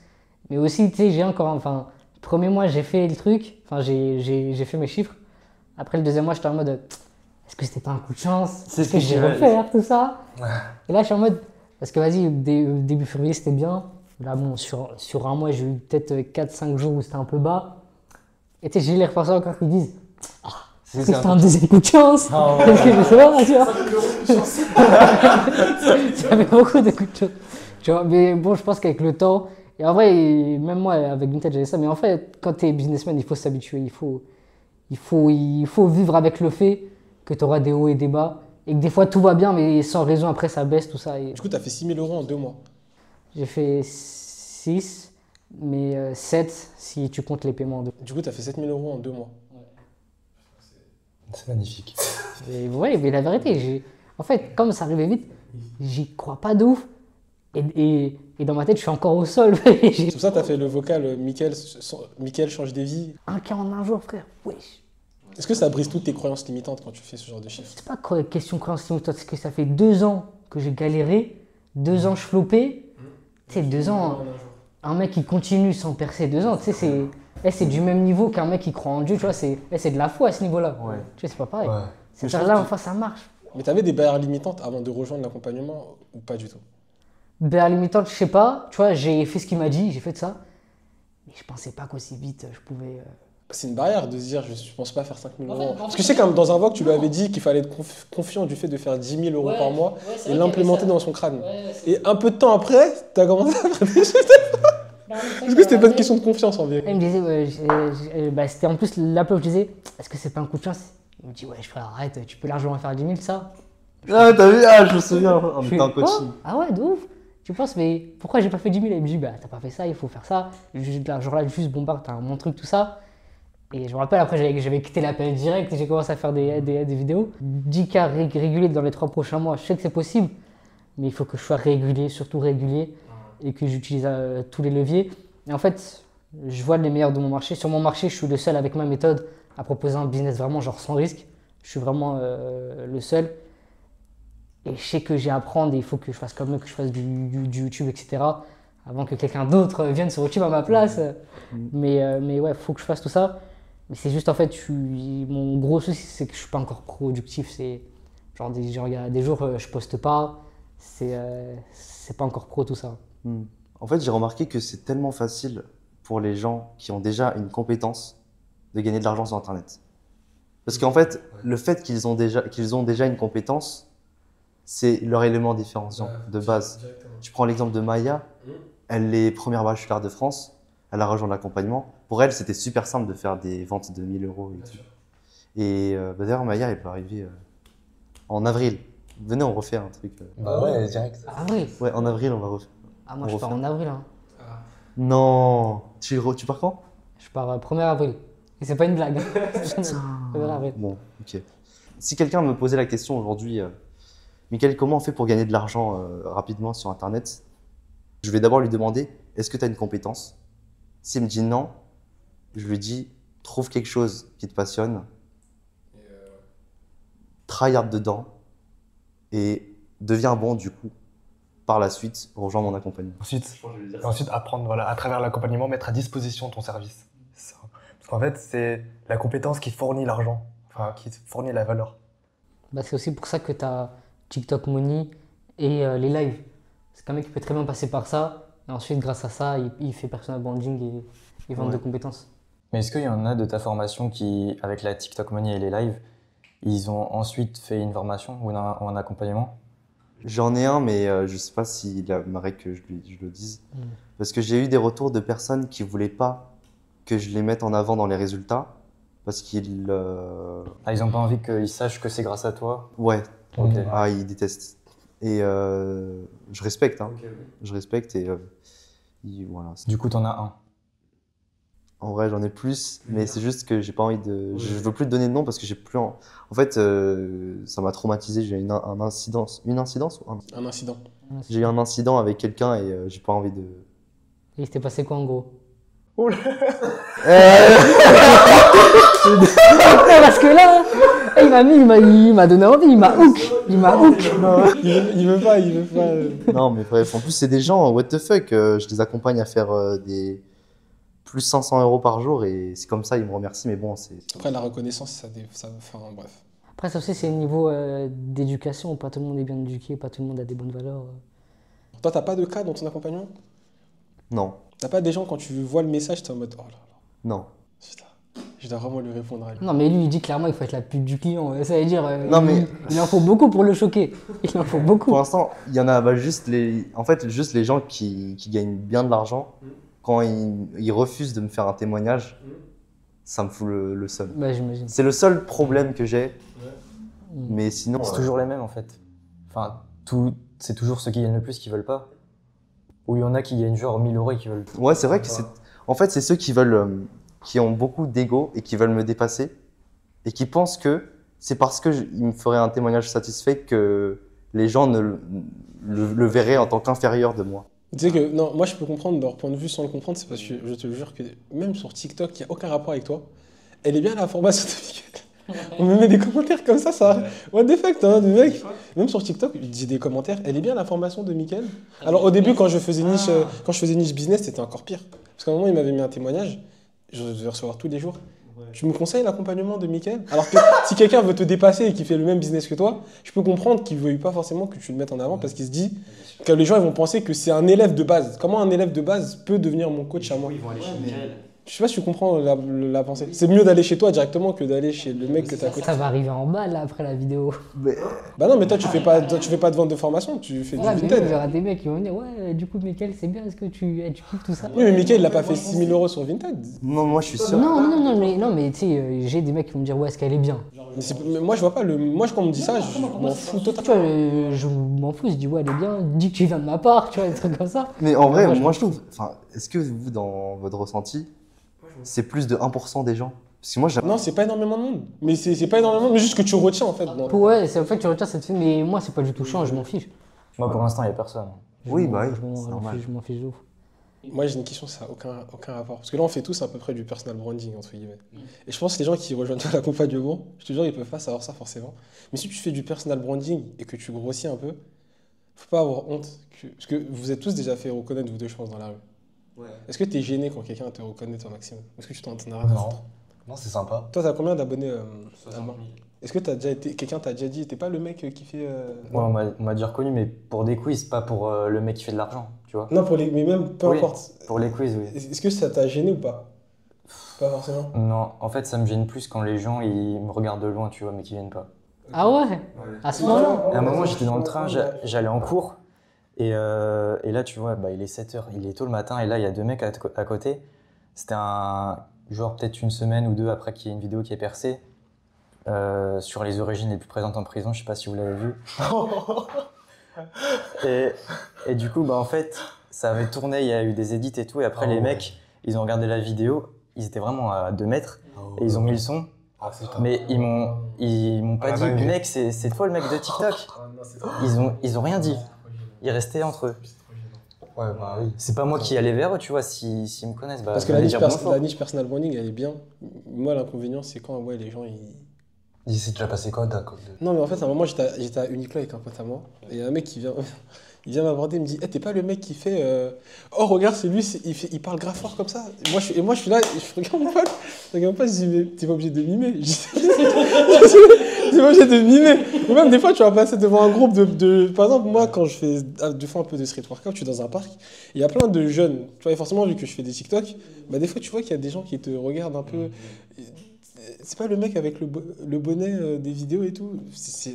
Mais aussi, tu sais, j'ai encore, enfin, le premier mois, j'ai fait le truc, enfin, j'ai fait mes chiffres. Après, le deuxième mois, j'étais en mode, est-ce que c'était pas un coup de chance?
C'est
Est-ce que j'ai refaire tout ça?
Ouais.
Et là, je suis en mode, parce que vas-y, début février, c'était bien. Là, bon, sur un mois, j'ai eu peut-être 4-5 jours où c'était un peu bas. Et tu sais, j'ai les repassants encore qui disent, est-ce que c'était un deuxième coup de chance? Est-ce que je sais pas, tu vois? Ça fait beaucoup de coups de chance. Tu vois, mais bon, je pense qu'avec le temps, et en vrai, même moi, avec Vinted, j'avais ça, mais en fait, quand tu es businessman, il faut s'habituer, il faut vivre avec le fait que tu auras des hauts et des bas, et que des fois, tout va bien, mais sans raison, après, ça baisse, tout ça. Et
Du coup, t'as fait 6 000 € en 2 mois.
j'ai fait 6, mais 7 si tu comptes les paiements en deux.
Du coup, t'as fait 7 000 € en 2 mois.
C'est magnifique.
Et ouais, mais la vérité, en fait, comme ça arrivait vite, j'y crois pas de ouf. Et dans ma tête, je suis encore au sol. J'ai
C'est pour ça que t'as fait le vocal Mickaël change des vies.
un cas en un jour, frère. Wesh.
Est-ce que ça brise toutes tes croyances limitantes quand tu fais ce genre de chiffres?
C'est pas question de croyance limitante, c'est que ça fait 2 ans que j'ai galéré, 2 ans je flopais. Tu sais, 2 ans, un mec qui continue sans percer 2 ans, tu sais, c'est du même niveau qu'un mec qui croit en Dieu, tu vois, c'est de la foi à ce niveau-là.
Ouais.
Tu vois, c'est pas pareil.
Ouais.
C'est
Mais je
ça,
trouve
là,
que-
enfin, ça marche.
Mais t'avais des barrières limitantes avant de rejoindre l'accompagnement ou pas du tout?
Ben, à la limitante, je sais pas, tu vois, j'ai fait ce qu'il m'a dit, j'ai fait de ça. Mais je pensais pas qu'aussi vite je pouvais.
C'est une barrière de se dire je pense pas faire 5 000 €. Parce que je sais que dans un vogue, tu lui avais dit qu'il fallait être confiant du fait de faire 10 000 € par mois et l'implémenter dans son crâne. Et un peu de temps après, t'as commencé à faire des choses. Est-ce que c'était pas une question de confiance en vérité?
Il me disait, bah, c'était en plus l'appel où je disais, est-ce que c'est pas un coup de chance? Il me dit, ouais, frère, arrête, tu peux largement faire 10 000, ça.
Ah, t'as vu? Ah, je me souviens, on
Je
était
fais,
en coaching.
oh, ah ouais, de ouf. Tu penses, mais pourquoi j'ai pas fait 10 000? Il me dit, bah, t'as pas fait ça, il faut faire ça. Genre là, juste, bon, bah, t'as un bon truc, tout ça. Et je me rappelle, après, j'avais quitté l'appel direct et j'ai commencé à faire des vidéos. 10K réguliers dans les 3 prochains mois, je sais que c'est possible, mais il faut que je sois régulier, surtout régulier, et que j'utilise tous les leviers. Et en fait, je vois les meilleurs de mon marché. Sur mon marché, je suis le seul avec ma méthode à proposer un business vraiment genre sans risque. Je suis vraiment le seul. Et je sais que j'ai à apprendre et il faut que je fasse comme eux, que je fasse du YouTube, etc. Avant que quelqu'un d'autre vienne sur YouTube à ma place. Mais ouais, il faut que je fasse tout ça. Mais c'est juste en fait, mon gros souci, c'est que je suis pas encore productif. C'est genre, il y a des jours, je poste pas. C'est pas encore pro tout ça.
En fait, j'ai remarqué que c'est tellement facile pour les gens qui ont déjà une compétence de gagner de l'argent sur Internet. Parce qu'en fait, le fait qu'ils ont déjà une compétence, c'est leur élément différenciant de base. Tu prends l'exemple de Maya, elle est première bachelière de France, elle a rejoint l'accompagnement. Pour elle, c'était super simple de faire des ventes de 1 000 € et tout. Et d'ailleurs, Maya, elle peut arriver en avril. Venez, on refait un truc.
Bah ouais, direct.
Ah oui.
Ouais, en avril, on va refaire.
Ah, moi,
On
je pars
refait.
en avril. Hein.
Non, tu pars quand?
Je pars 1er avril. Et c'est pas une blague. 1er avril.
Bon, ok. Si quelqu'un me posait la question aujourd'hui, Mickaël, comment on fait pour gagner de l'argent rapidement sur Internet? Je vais d'abord lui demander, est-ce que tu as une compétence? S'il me dit non, je lui dis, trouve quelque chose qui te passionne, try hard dedans et deviens bon du coup. Par la suite, rejoins mon accompagnement.
Ensuite, apprendre, voilà, à travers l'accompagnement, mettre à disposition ton service. C'est ça. Parce qu'en fait, c'est la compétence qui fournit l'argent, enfin, qui fournit la valeur.
Bah, c'est aussi pour ça que tu as TikTok Money et les lives. C'est qu'un mec qui peut très bien passer par ça. Et ensuite, grâce à ça, il fait personal branding et vente de compétences.
Mais est-ce qu'il y en a de ta formation qui, avec la TikTok Money et les lives, ils ont ensuite fait une formation ou un accompagnement?
J'en ai un, mais je sais pas s'il aimerait que je le dise. Parce que j'ai eu des retours de personnes qui voulaient pas que je les mette en avant dans les résultats. Parce qu'ils...
Ah, ils n'ont pas envie qu'ils sachent que c'est grâce à toi?
Ouais,
Ok.
ah, ils détestent. Et je respecte, hein. Je respecte et voilà.
Du coup, t'en as un.
En vrai, j'en ai plus, mais c'est juste que j'ai pas envie de. Je veux plus te donner de nom parce que j'ai plus. En fait, ça m'a traumatisé. J'ai eu un incidence. Une incidence ou
Un incident.
J'ai eu un incident avec quelqu'un et j'ai pas envie de.
Et il s'était passé quoi en gros? Parce que là, il m'a donné envie, il m'a hook.
Il veut pas.
Non, mais bref, en plus, c'est des gens, what the fuck. Je les accompagne à faire des plus 500 € par jour et c'est comme ça, ils me remercient, mais bon, c'est.
Après, la reconnaissance, enfin, bref.
Après, ça aussi, c'est au niveau d'éducation. Pas tout le monde est bien éduqué, pas tout le monde a des bonnes valeurs.
Toi, t'as pas de cas dans ton accompagnement?
Non,
T'as pas des gens, quand tu vois le message, t'es en mode, oh là là,
non.
putain, je dois vraiment lui répondre à lui.
Non, mais lui, il dit clairement il faut être la pute du client. Ça veut dire,
Non, mais-
il en faut beaucoup pour le choquer. Il en faut beaucoup.
Pour l'instant, il y en a juste juste les gens qui gagnent bien de l'argent. Quand ils refusent de me faire un témoignage, ça me fout le seum.
Bah, j'imagine.
C'est le seul problème que j'ai. Mais sinon,
C'est toujours les mêmes en fait. Enfin, c'est toujours ceux qui gagnent le plus qui veulent pas. Ou il y en a qui gagnent genre 1000 € et qui veulent.
ouais, c'est vrai que en fait, c'est ceux qui veulent, qui ont beaucoup d'ego et qui veulent me dépasser et qui pensent que c'est parce que ils me feraient un témoignage satisfait que les gens le verraient en tant qu'inférieur de moi.
Tu sais que, non, moi je peux comprendre leur point de vue sans le comprendre, c'est parce que je te jure que même sur TikTok, il n'y a aucun rapport avec toi. Elle est bien la formation de Mickaël. On me met des commentaires comme ça. What the fuck, hein, le mec. Même sur TikTok, il dit des commentaires. Elle est bien la formation de Mickaël. Alors au début, quand je faisais niche business, c'était encore pire. Parce qu'à un moment, il m'avait mis un témoignage. Je devais recevoir tous les jours. Tu me conseilles l'accompagnement de Mickaël? Alors que si quelqu'un veut te dépasser et qui fait le même business que toi, je peux comprendre qu'il ne veuille pas forcément que tu le mettes en avant parce qu'il se dit que les gens ils vont penser que c'est un élève de base. Comment un élève de base peut devenir mon coach à moi? Je sais pas si tu comprends la pensée. C'est mieux d'aller chez toi directement que d'aller chez le mec que tu as coaché.
Ça va arriver en bas là après la vidéo.
Bah non, mais toi tu fais pas de vente de formation, tu fais du
Ouais, mais
Vinted.
il y aura des mecs qui vont venir. Ouais, du coup, Mickaël, c'est bien. Est-ce que tu kiffes tout ça?
Oui, mais Mickaël il a pas fait 6 000 € sur Vinted.
Non, moi, je suis sûr.
Non, mais tu sais, j'ai des mecs qui vont me dire, ouais, est-ce qu'elle est bien?
Mais moi je vois pas moi quand on me dit ça, je m'en fous
Tu
totalement.
vois, je m'en fous, je dis, ouais, elle est bien, dis que tu viens de ma part, tu vois, des trucs comme ça.
Mais en vrai,
Moi, je
moi,
m'en
je trouve. Enfin, est-ce que vous, dans votre ressenti, c'est plus de 1% des gens? Parce que moi, j'ai.
Non, c'est pas énormément de monde. Mais c'est pas énormément de monde, mais juste que tu retiens en fait.
Ouais, c'est en fait, tu retiens cette film, mais moi, c'est pas du tout chiant, je m'en fiche.
Moi pour l'instant, il n'y a personne.
Oui, bah oui,
Je
c'est normal.
m'en fiche de ouf.
Moi j'ai une question, ça n'a aucun rapport. Parce que là on fait tous à peu près du personal branding entre guillemets. Et je pense que les gens qui rejoignent toi l'accompagnement, je te jure, ils peuvent pas savoir ça forcément. Mais si tu fais du personal branding et que tu grossis un peu, faut pas avoir honte. Parce que vous êtes tous déjà fait reconnaître vous deux, je pense, dans la rue. Est-ce que tu es gêné quand quelqu'un te reconnaît, toi, Maxime? Est-ce que tu t'en as rien à
Non.
foutre?
Non, c'est sympa.
Toi, t'as combien d'abonnés Alban? Est-ce que quelqu'un t'a déjà dit, t'es pas le mec qui fait.
Ouais, on m'a déjà reconnu, mais pour des quiz, pas pour le mec qui fait de l'argent, tu vois.
Non, mais même, peu
Oui,
importe.
Pour les quiz, oui.
Est-ce que ça t'a gêné ou pas? Pas forcément.
Non, en fait, ça me gêne plus quand les gens ils me regardent de loin, tu vois, mais qui viennent pas.
Ah ouais? À ce moment-là?
À un moment, j'étais dans le train, j'allais en cours, et là, tu vois, bah, il est 7h, il est tôt le matin, et là, il y a deux mecs à côté. C'était genre peut-être une semaine ou deux après qu'il y ait une vidéo qui est percée. sur les origines les plus présentes en prison, je sais pas si vous l'avez vu. Et du coup, bah, en fait, ça avait tourné, il y a eu des edits et tout, et après les mecs, ils ont regardé la vidéo, ils étaient vraiment à 2 mètres, et ils ont mis le son, mais ils m'ont pas dit, mec, c'est toi le mec de TikTok. Ils ont rien dit, ils restaient entre eux.
Ouais, bah oui.
C'est pas moi qui allais vers eux, tu vois, s'ils me connaissent. Bah,
Parce que
ils
la
allaient
niche,
dire bonjour.
la niche personal branding, elle est bien. Moi, l'inconvénient, c'est quand ouais, les gens, ils...
Il s'est déjà passé quoi d'un côté?
Non, mais en fait, à un moment, j'étais à Uniqlo avec un pote à moi. Et il y a un mec qui vient, il vient m'aborder, il me dit hey, t'es pas le mec qui fait. Oh, regarde, c'est lui, il parle grave fort comme ça. Et moi, je suis là, je regarde mon pote. Je regarde mon pote, je dis mais t'es pas obligé de mimer. Je dis, t'es pas obligé de mimer. Ou même des fois, tu vas passer devant un groupe de. Par exemple, moi, quand je fais des fois un peu de street workout, je suis dans un parc. Il y a plein de jeunes. Tu vois, et forcément, vu que je fais des TikTok, bah, des fois, tu vois qu'il y a des gens qui te regardent un peu. C'est pas le mec avec le bonnet des vidéos et tout.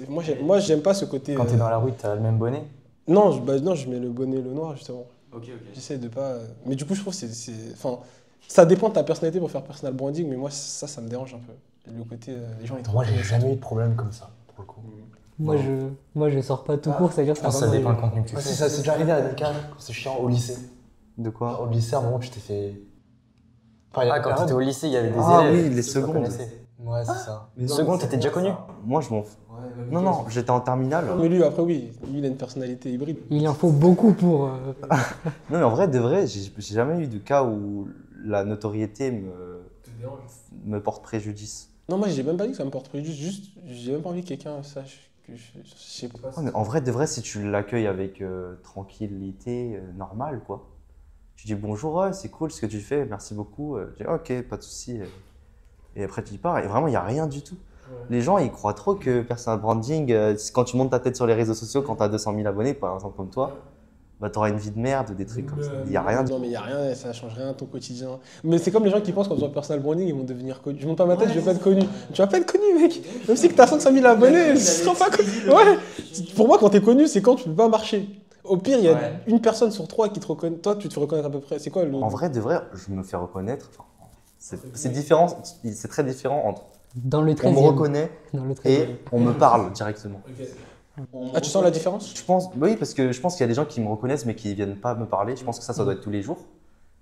Moi, j'aime pas ce côté.
Quand t'es dans la rue, t'as le même bonnet.
Non, non, je mets le bonnet le noir justement.
Ok.
J'essaie de pas. Mais du coup, je trouve que enfin, ça dépend de ta personnalité pour faire personal branding, mais moi, ça me dérange un peu. Le côté, les gens ils
Moi, j'ai jamais eu de problème comme ça, pour le coup.
Moi, je sors pas tout court, c'est-à-dire ça.
Ça dépend le contenu que tu
Ouais,
fais.
c'est déjà arrivé à Nika, c'est chiant au lycée.
De quoi?
Au lycée, à un moment, tu t'es fait. Enfin, il y a
Ah, quand t'étais au lycée, il y avait des
Ah
élèves.
oui, les
qui te
secondes.
reconnaissaient.
Ouais, c'est ça.
Seconde, t'étais déjà connu?
Moi, je m'en fous. Non, non, j'étais en terminale.
Mais lui, après, oui, lui, il a une personnalité hybride.
Il en faut beaucoup pour.
Non, mais en vrai, de vrai, j'ai jamais eu de cas où la notoriété me porte préjudice.
Non, moi, j'ai même pas dit que ça me porte préjudice, juste, j'ai même pas envie que quelqu'un sache que je sais pas.
Ouais, mais en vrai, de vrai, si tu l'accueilles avec tranquillité, normale, quoi. Tu dis bonjour, ouais, c'est cool ce que tu fais, merci beaucoup. Tu dis ok, pas de souci. Et après, tu y pars. Et vraiment, il n'y a rien du tout. Ouais. Les gens, ils croient trop que personal branding, quand tu montes ta tête sur les réseaux sociaux, quand tu as 200 000 abonnés, par exemple comme toi, bah, tu auras une vie de merde, des trucs comme ça. Il n'y a rien.
Non, mais il n'y a rien, ça ne change rien à ton quotidien. Mais c'est comme les gens qui pensent qu'en faisant personal branding, ils vont devenir connus. Je monte pas ma tête, je vais pas être connu. Tu vas pas être connu, mec. Même si tu as 500 000 abonnés, tu seras pas connu. Ouais. Pour moi, quand tu es connu, c'est quand tu peux pas marcher. Au pire, il y a une personne sur 3 qui te reconnaît. Toi, tu te reconnais à peu près. C'est quoi le.
En vrai, de vrai, je me fais reconnaître. C'est différent, c'est très différent entre.
Dans le 13e.
On me reconnaît
dans le 13e.
et on me parle directement.
Okay. Ah, tu sens la différence?
Je pense, oui, parce que je pense qu'il y a des gens qui me reconnaissent mais qui ne viennent pas me parler. Je pense que ça doit être tous les jours.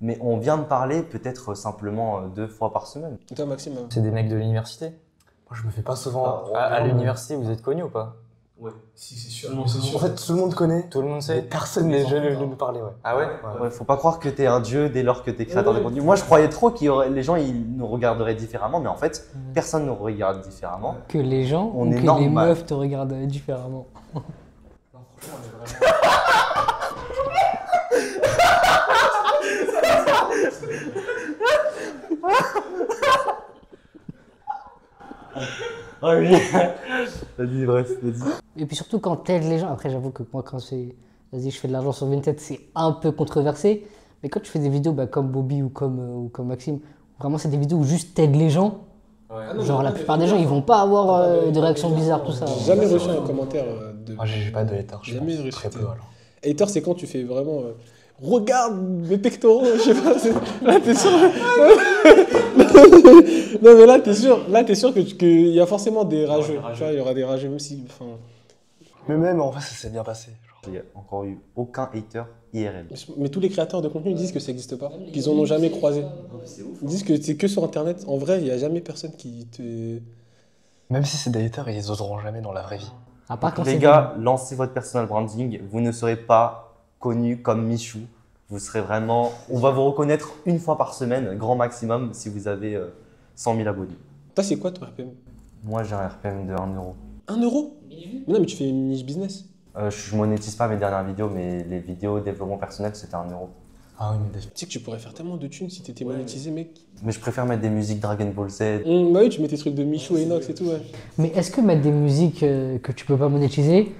Mais on vient me parler peut-être simplement 2 fois par semaine.
Et toi, Maxime?
C'est des mecs de l'université?
Moi, je me fais pas souvent.
À l'université, vous êtes connus ou pas?
Ouais.
Si, c'est sûr.
En fait, tout le monde connaît.
Tout le monde
Mais
sait?
personne n'est venu nous parler, ouais.
Ah ouais?
Ouais, faut pas croire que t'es un dieu dès lors que t'es créateur de contenu. Moi, je croyais trop que les gens ils nous regarderaient différemment, mais en fait, personne ne nous regarde différemment.
Que les gens
On
ou
est
que
normal.
les meufs te regardent différemment.
Non, franchement, on est vraiment.
Ah oui. Vas-y, bref, vas-y.
Et puis surtout quand t'aides les gens, après j'avoue que moi quand c'est, vas-y je fais de l'argent sur Vinted, c'est un peu controversé, mais quand tu fais des vidéos bah, comme Bobby ou comme Maxime, vraiment c'est des vidéos où juste t'aides les gens, genre la plupart des gens ils vont pas avoir de réactions bizarres, tout ça.
J'ai jamais reçu un commentaire de.
Ah, j'ai pas de haters, je
Jamais
pense.
reçu.
Très peu, alors.
Hater, c'est quand tu fais vraiment. Regarde mes pectoraux, je sais pas. Là, t'es sûr. Non, mais là, t'es sûr qu'il y a forcément des rageux. Tu vois, il y aura des rageux, même si. Enfin...
Mais même, en vrai, ça s'est bien passé.
Il n'y a encore eu aucun hater IRL.
Mais tous les créateurs de contenu disent que ça n'existe pas, qu'ils en ont jamais croisé. Ils disent que c'est que sur internet. En vrai, il n'y a jamais personne qui te.
Même si c'est des haters, ils oseront jamais dans la vraie vie.
À part quand
Les
c'est
gars, lancez votre personal branding. Vous ne serez pas connu comme Michou. Vous serez vraiment. On va vous reconnaître une fois par semaine, grand maximum, si vous avez 100 000 abonnés.
Toi, c'est quoi ton RPM?
Moi, j'ai un RPM de 1 euro.
1 euro? Mais non, mais tu fais une niche business.
Je monétise pas mes dernières vidéos, mais les vidéos développement personnel, c'était 1 euro.
Ah oui, mais
Tu sais que tu pourrais faire tellement de thunes si t'étais monétisé, mec.
Mais je préfère mettre des musiques Dragon Ball Z.
Bah oui, tu mets tes trucs de Michou et Inox et tout, ouais.
Mais est-ce que mettre des musiques que tu peux pas monétiser,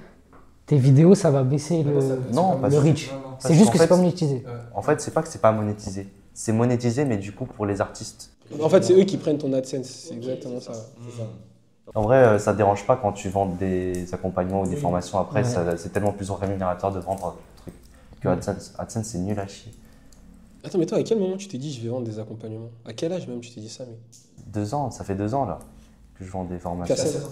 tes vidéos ça va baisser
Non,
le reach? C'est juste que c'est pas monétisé.
En fait, c'est pas que c'est pas monétisé. C'est monétisé, mais du coup pour les artistes.
En fait, c'est eux qui prennent ton AdSense, c'est exactement ça.
En vrai, ça dérange pas quand tu vends des accompagnements ou des formations. Après,
Ouais.
c'est tellement plus rémunérateur de vendre des trucs que AdSense. AdSense, c'est nul à chier.
Attends, mais toi, à quel moment tu t'es dit je vais vendre des accompagnements? À quel âge même tu t'es dit ça, mec?
2 ans, ça fait 2 ans là.
que je vends des formations.
Qu'à 16 ans.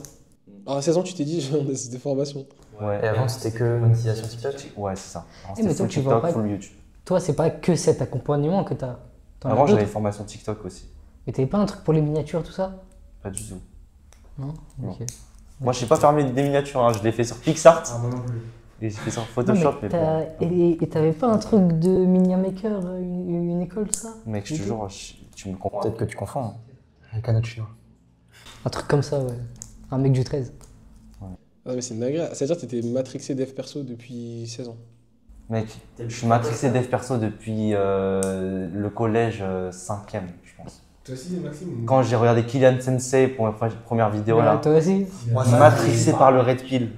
Alors à 16 ans, tu t'es dit, je vends des formations.
Ouais.
Et avant, c'était que monétisation TikTok.
Ouais, c'est ça. Alors,
mais
c'était
toi,
full
tu vends
TikTok,
pas-
full YouTube.
Toi, c'est pas que cet accompagnement que t'as. T'en as
Avant, j'avais
d'autres.
une formation TikTok aussi.
Mais t'avais pas un truc pour les miniatures, tout ça?
Pas du tout.
Non.
Non.
Ok.
Moi, je sais pas faire des miniatures, hein. Je l'ai fait sur PixArt
moi non plus.
et j'ai fait sur
Non,
Photoshop.
mais
Mais
et t'avais pas un truc de Minion Maker, une école, ça?
mec, je te jure, tu me comprends.
Peut-être que tu confonds. Hein.
Avec un autre chinois.
Un truc comme ça, ouais. Un mec du 13.
Ah, mais c'est une dinguerie. C'est-à-dire que t'étais matrixé dev perso depuis 16 ans.
Mec, je suis matrixé dev perso depuis le collège 5e, je pense.
Toi aussi, Maxime?
Quand j'ai regardé Kylian Sensei pour ma première vidéo là,
Toi aussi?
Moi, ça,
matrixé par le Red Pill.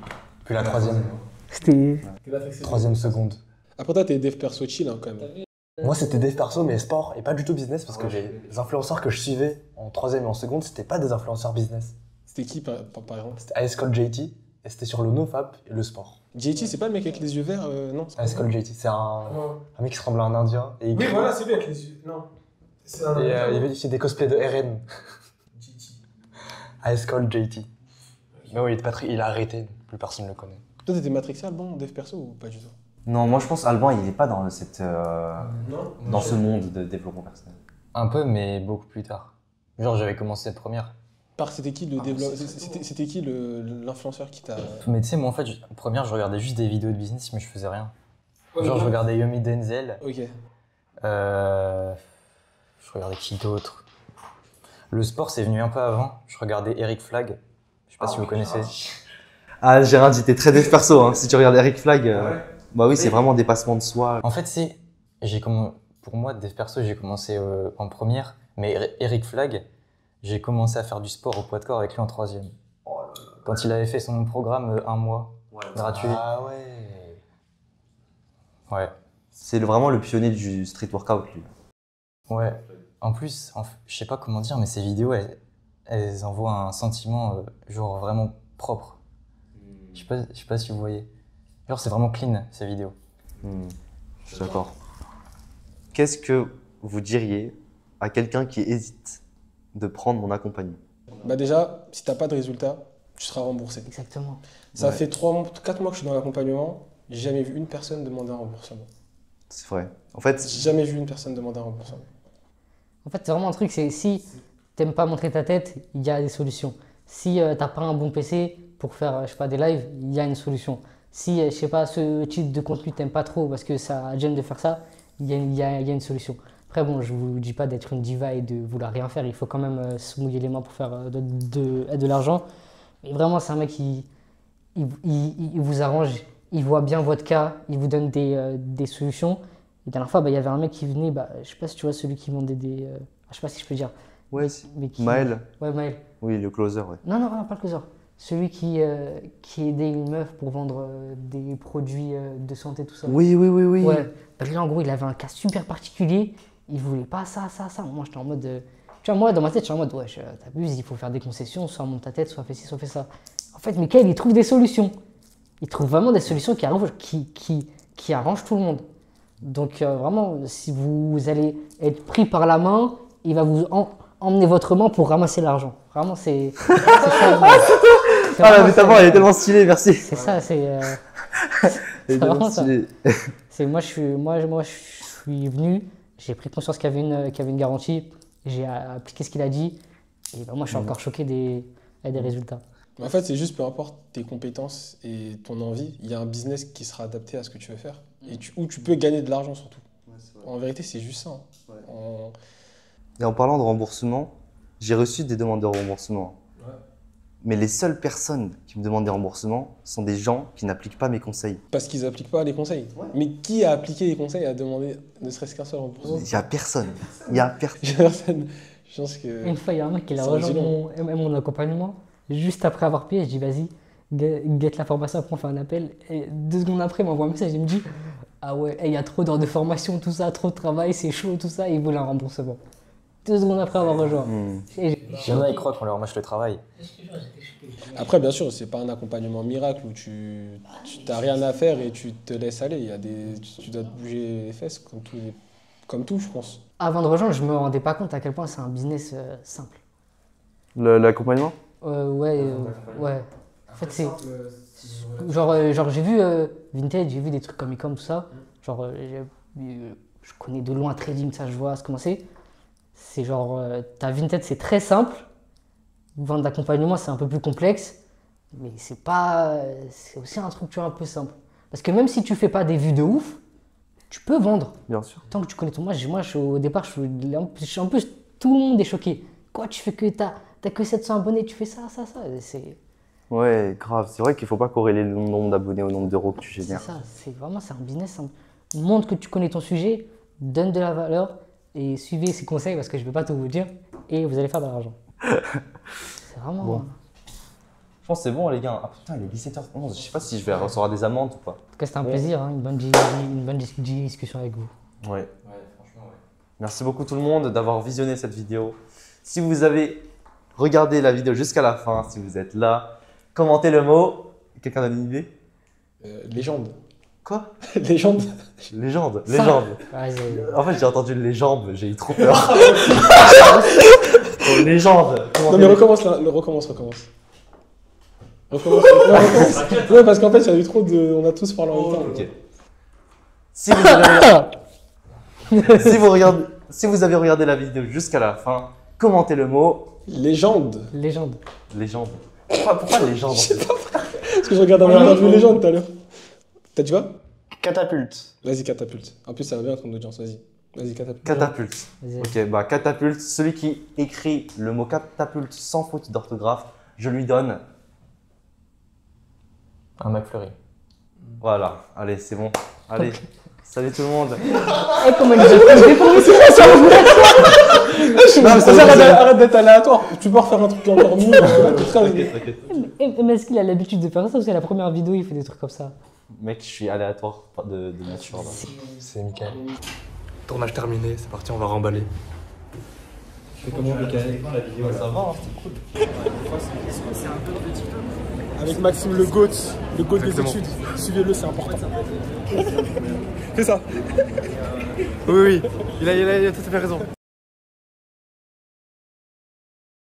depuis la troisième.
C'était.
Troisième seconde.
Après, toi, t'es dev perso chill hein, quand même.
Moi, c'était dev perso, mais sport, et pas du tout business, parce que les influenceurs que je suivais en troisième et en seconde, c'était pas des influenceurs business.
C'était qui par exemple?
C'était Ice Cold JT, et c'était sur le nofap et le sport.
JT, c'est pas le mec avec les yeux verts non?
Ice Cold JT, c'est un mec qui ressemble à un indien, et il,
Oui, voilà, c'est lui avec les yeux. Non. C'est un.
et, il fait des cosplays de RN. Ice Cold JT. Mais oui, il a arrêté, plus personne ne le connaît.
Toi, t'étais matrixé Alban, dev perso ou pas du tout?
Non, moi je pense Alban, il est pas dans
Non.
dans ce monde de développement personnel.
Un peu, mais beaucoup plus tard. Genre, j'avais commencé première.
C'était qui le développeur? C'était qui l'influenceur qui t'a.
Mais tu sais, moi en fait, première, je regardais juste des vidéos de business, mais je faisais rien. Genre, je regardais Yomi Denzel.
Ok.
Je regardais qui d'autre. Le sport, c'est venu un peu avant. Je regardais Eric Flag. Je sais pas si vous connaissez.
Ah, Gérard, t'es très dev perso, hein. Si tu regardes Eric Flag, bah oui, c'est vraiment dépassement de soi.
En fait, pour moi, dev perso, j'ai commencé en première. Mais Eric Flag, j'ai commencé à faire du sport au poids de corps avec lui en troisième. Quand il avait fait son programme un mois gratuit.
Ah ouais.
Ouais.
C'est vraiment le pionnier du street workout, lui.
Ouais. En plus, je sais pas comment dire, mais ces vidéos, elles envoient un sentiment genre vraiment propre. Je sais pas si vous voyez. Genre, c'est vraiment clean, ces vidéos.
Je suis d'accord. Qu'est-ce que vous diriez à quelqu'un qui hésite de prendre mon accompagnement?
Bah déjà, si t'as pas de résultat, tu seras remboursé.
Exactement.
Ça
Ouais.
fait 4 mois que je suis dans l'accompagnement, j'ai jamais vu une personne demander un remboursement.
C'est vrai. En fait,
J'ai jamais vu une personne demander un remboursement.
En fait, c'est vraiment un truc, c'est si t'aimes pas montrer ta tête, il y a des solutions. Si t'as pas un bon PC pour faire, je sais pas, des lives, il y a une solution. Si, je sais pas, ce type de contenu t'aimes pas trop parce que ça gêne de faire ça, il y a une solution. Après, bon, je vous dis pas d'être une diva et de vouloir rien faire, il faut quand même se mouiller les mains pour faire de l'argent. Mais vraiment, c'est un mec qui il vous arrange, il voit bien votre cas, il vous donne des solutions. Et la dernière fois, il y avait un mec qui venait, je sais pas si tu vois celui qui vendait des. Je sais pas si je peux dire.
ouais,
Mais qui...
Maël.
Ouais, Maël.
Oui, le closer, ouais.
Non, pas le closer. Celui qui aidait une meuf pour vendre des produits de santé, tout ça.
Oui.
Ouais. Lui, en gros, il avait un cas super particulier. Il voulait pas ça. Moi, j'étais en mode. Tu vois, moi, dans ma tête, je suis en mode, ouais, t'abuses, il faut faire des concessions, soit monte ta tête, soit fais ci, soit fais ça. En fait, Mickaël, il trouve des solutions. Il trouve vraiment des solutions qui arrangent tout le monde. Donc, vraiment, si vous allez être pris par la main, il va vous emmener votre main pour ramasser l'argent. Vraiment, c'est ça.
Ah, la métaphore, elle est tellement stylée, merci.
C'est ça, c'est.
Elle
c'est
est tellement
vraiment ça.
stylée.
Moi, je suis venu, j'ai pris conscience qu'il y avait une garantie, j'ai appliqué ce qu'il a dit, et moi, je suis encore choqué des résultats.
En fait, c'est juste peu importe tes compétences et ton envie, il y a un business qui sera adapté à ce que tu veux faire et où tu peux gagner de l'argent surtout. En vérité, c'est juste ça. Hein.
Et en parlant de remboursement, j'ai reçu des demandes de remboursement.
Ouais.
Mais les seules personnes qui me demandent des remboursements sont des gens qui n'appliquent pas mes conseils.
Parce qu'ils n'appliquent pas les conseils. Mais qui a appliqué les conseils et a demandé ne serait-ce qu'un seul remboursement?
Il n'y a personne. Il y a personne.
Personne. Je pense que.
Une fois, il y a un mec qui a
ça
rejoint
dit
mon accompagnement, juste après avoir payé, je dis vas-y, get la formation, après on fait un appel, et 2 secondes après, il m'envoie un message, il me dit ah ouais, il y a trop d'heures de formation, tout ça, trop de travail, c'est chaud, tout ça, et il voulait un remboursement. 2 secondes après avoir rejoint.
Il y en a, ils croient qu'on leur mâche le travail.
Après, bien sûr, c'est pas un accompagnement miracle où tu n'as rien à faire et tu te laisses aller. Il y a tu dois te bouger les fesses comme tout, je pense.
Avant de rejoindre, je me rendais pas compte à quel point c'est un business simple.
L'accompagnement?
Ouais. En fait, c'est. Genre j'ai vu Vinted, j'ai vu des trucs comme Ecom, tout ça. Genre, je connais de loin Trading, ça, je vois comment c'est. C'est genre, ta Vinted, c'est très simple. Vendre d'accompagnement, c'est un peu plus complexe. Mais c'est pas. C'est aussi un truc, tu vois, un peu simple. Parce que même si tu fais pas des vues de ouf, tu peux vendre.
Bien sûr.
Tant que tu connais ton. Au départ, en plus, tout le monde est choqué. Quoi, tu fais que. T'as que 700 abonnés, tu fais ça. C'est.
Ouais, grave. C'est vrai qu'il faut pas corréler le nombre d'abonnés au nombre d'euros que tu
C'est
génères.
ça, c'est un business simple. Montre que tu connais ton sujet, donne de la valeur et suivez ses conseils parce que je ne vais pas tout vous dire et vous allez faire de l'argent. C'est vraiment.
Bon. Je pense que c'est bon, les gars. Ah putain, il est 17h11. Je sais pas si je vais recevoir des amendes ou pas.
En tout cas, c'était un plaisir, hein, une bonne discussion avec vous.
Ouais. Franchement, ouais. Merci beaucoup tout le monde d'avoir visionné cette vidéo. Si vous avez regardé la vidéo jusqu'à la fin, si vous êtes là, commentez le mot. Quelqu'un a une idée?
Légende.
Quoi?
Légende.
Légende.
Ça.
Légende.
Ouais,
En fait, j'ai entendu légende, j'ai eu trop peur. Oh, légende.
Non mais recommence là, recommence. Recommence. Ouais, parce qu'en fait, il y a eu trop de. On a tous parlé en même temps.
Ok. Si vous avez regardé la vidéo jusqu'à la fin, commentez le mot
Légende.
Légende.
légende. Pourquoi légende en fait?
Parce que je regarde un interview légende tout à l'heure. T'as dit quoi?
Catapulte.
Vas-y, catapulte. En plus, ça va bien ton audience, vas-y. Vas-y, catapulte.
Catapulte.
Vas-y.
Ok, bah catapulte, celui qui écrit le mot catapulte sans faute d'orthographe, je lui donne.
Un McFlurry.
Voilà, allez, c'est bon. Allez, salut tout le monde.
Eh, comment il
Arrête d'être aléatoire. Tu peux refaire un truc encore mieux. Parce que là, t'es très.
T'inquiète.
Mais est-ce qu'il a l'habitude de faire ça parce que la première vidéo, il fait des trucs comme ça?
Mec, je suis aléatoire de nature. Là.
C'est Mickaël.
Tournage terminé, c'est parti, on va remballer. C'est comment, Mickaël?
Ça va, hein, c'est cool.
Avec Maxime le GOAT des études. Suivez-le, c'est important. C'est ça. Oui, il a tout à fait raison.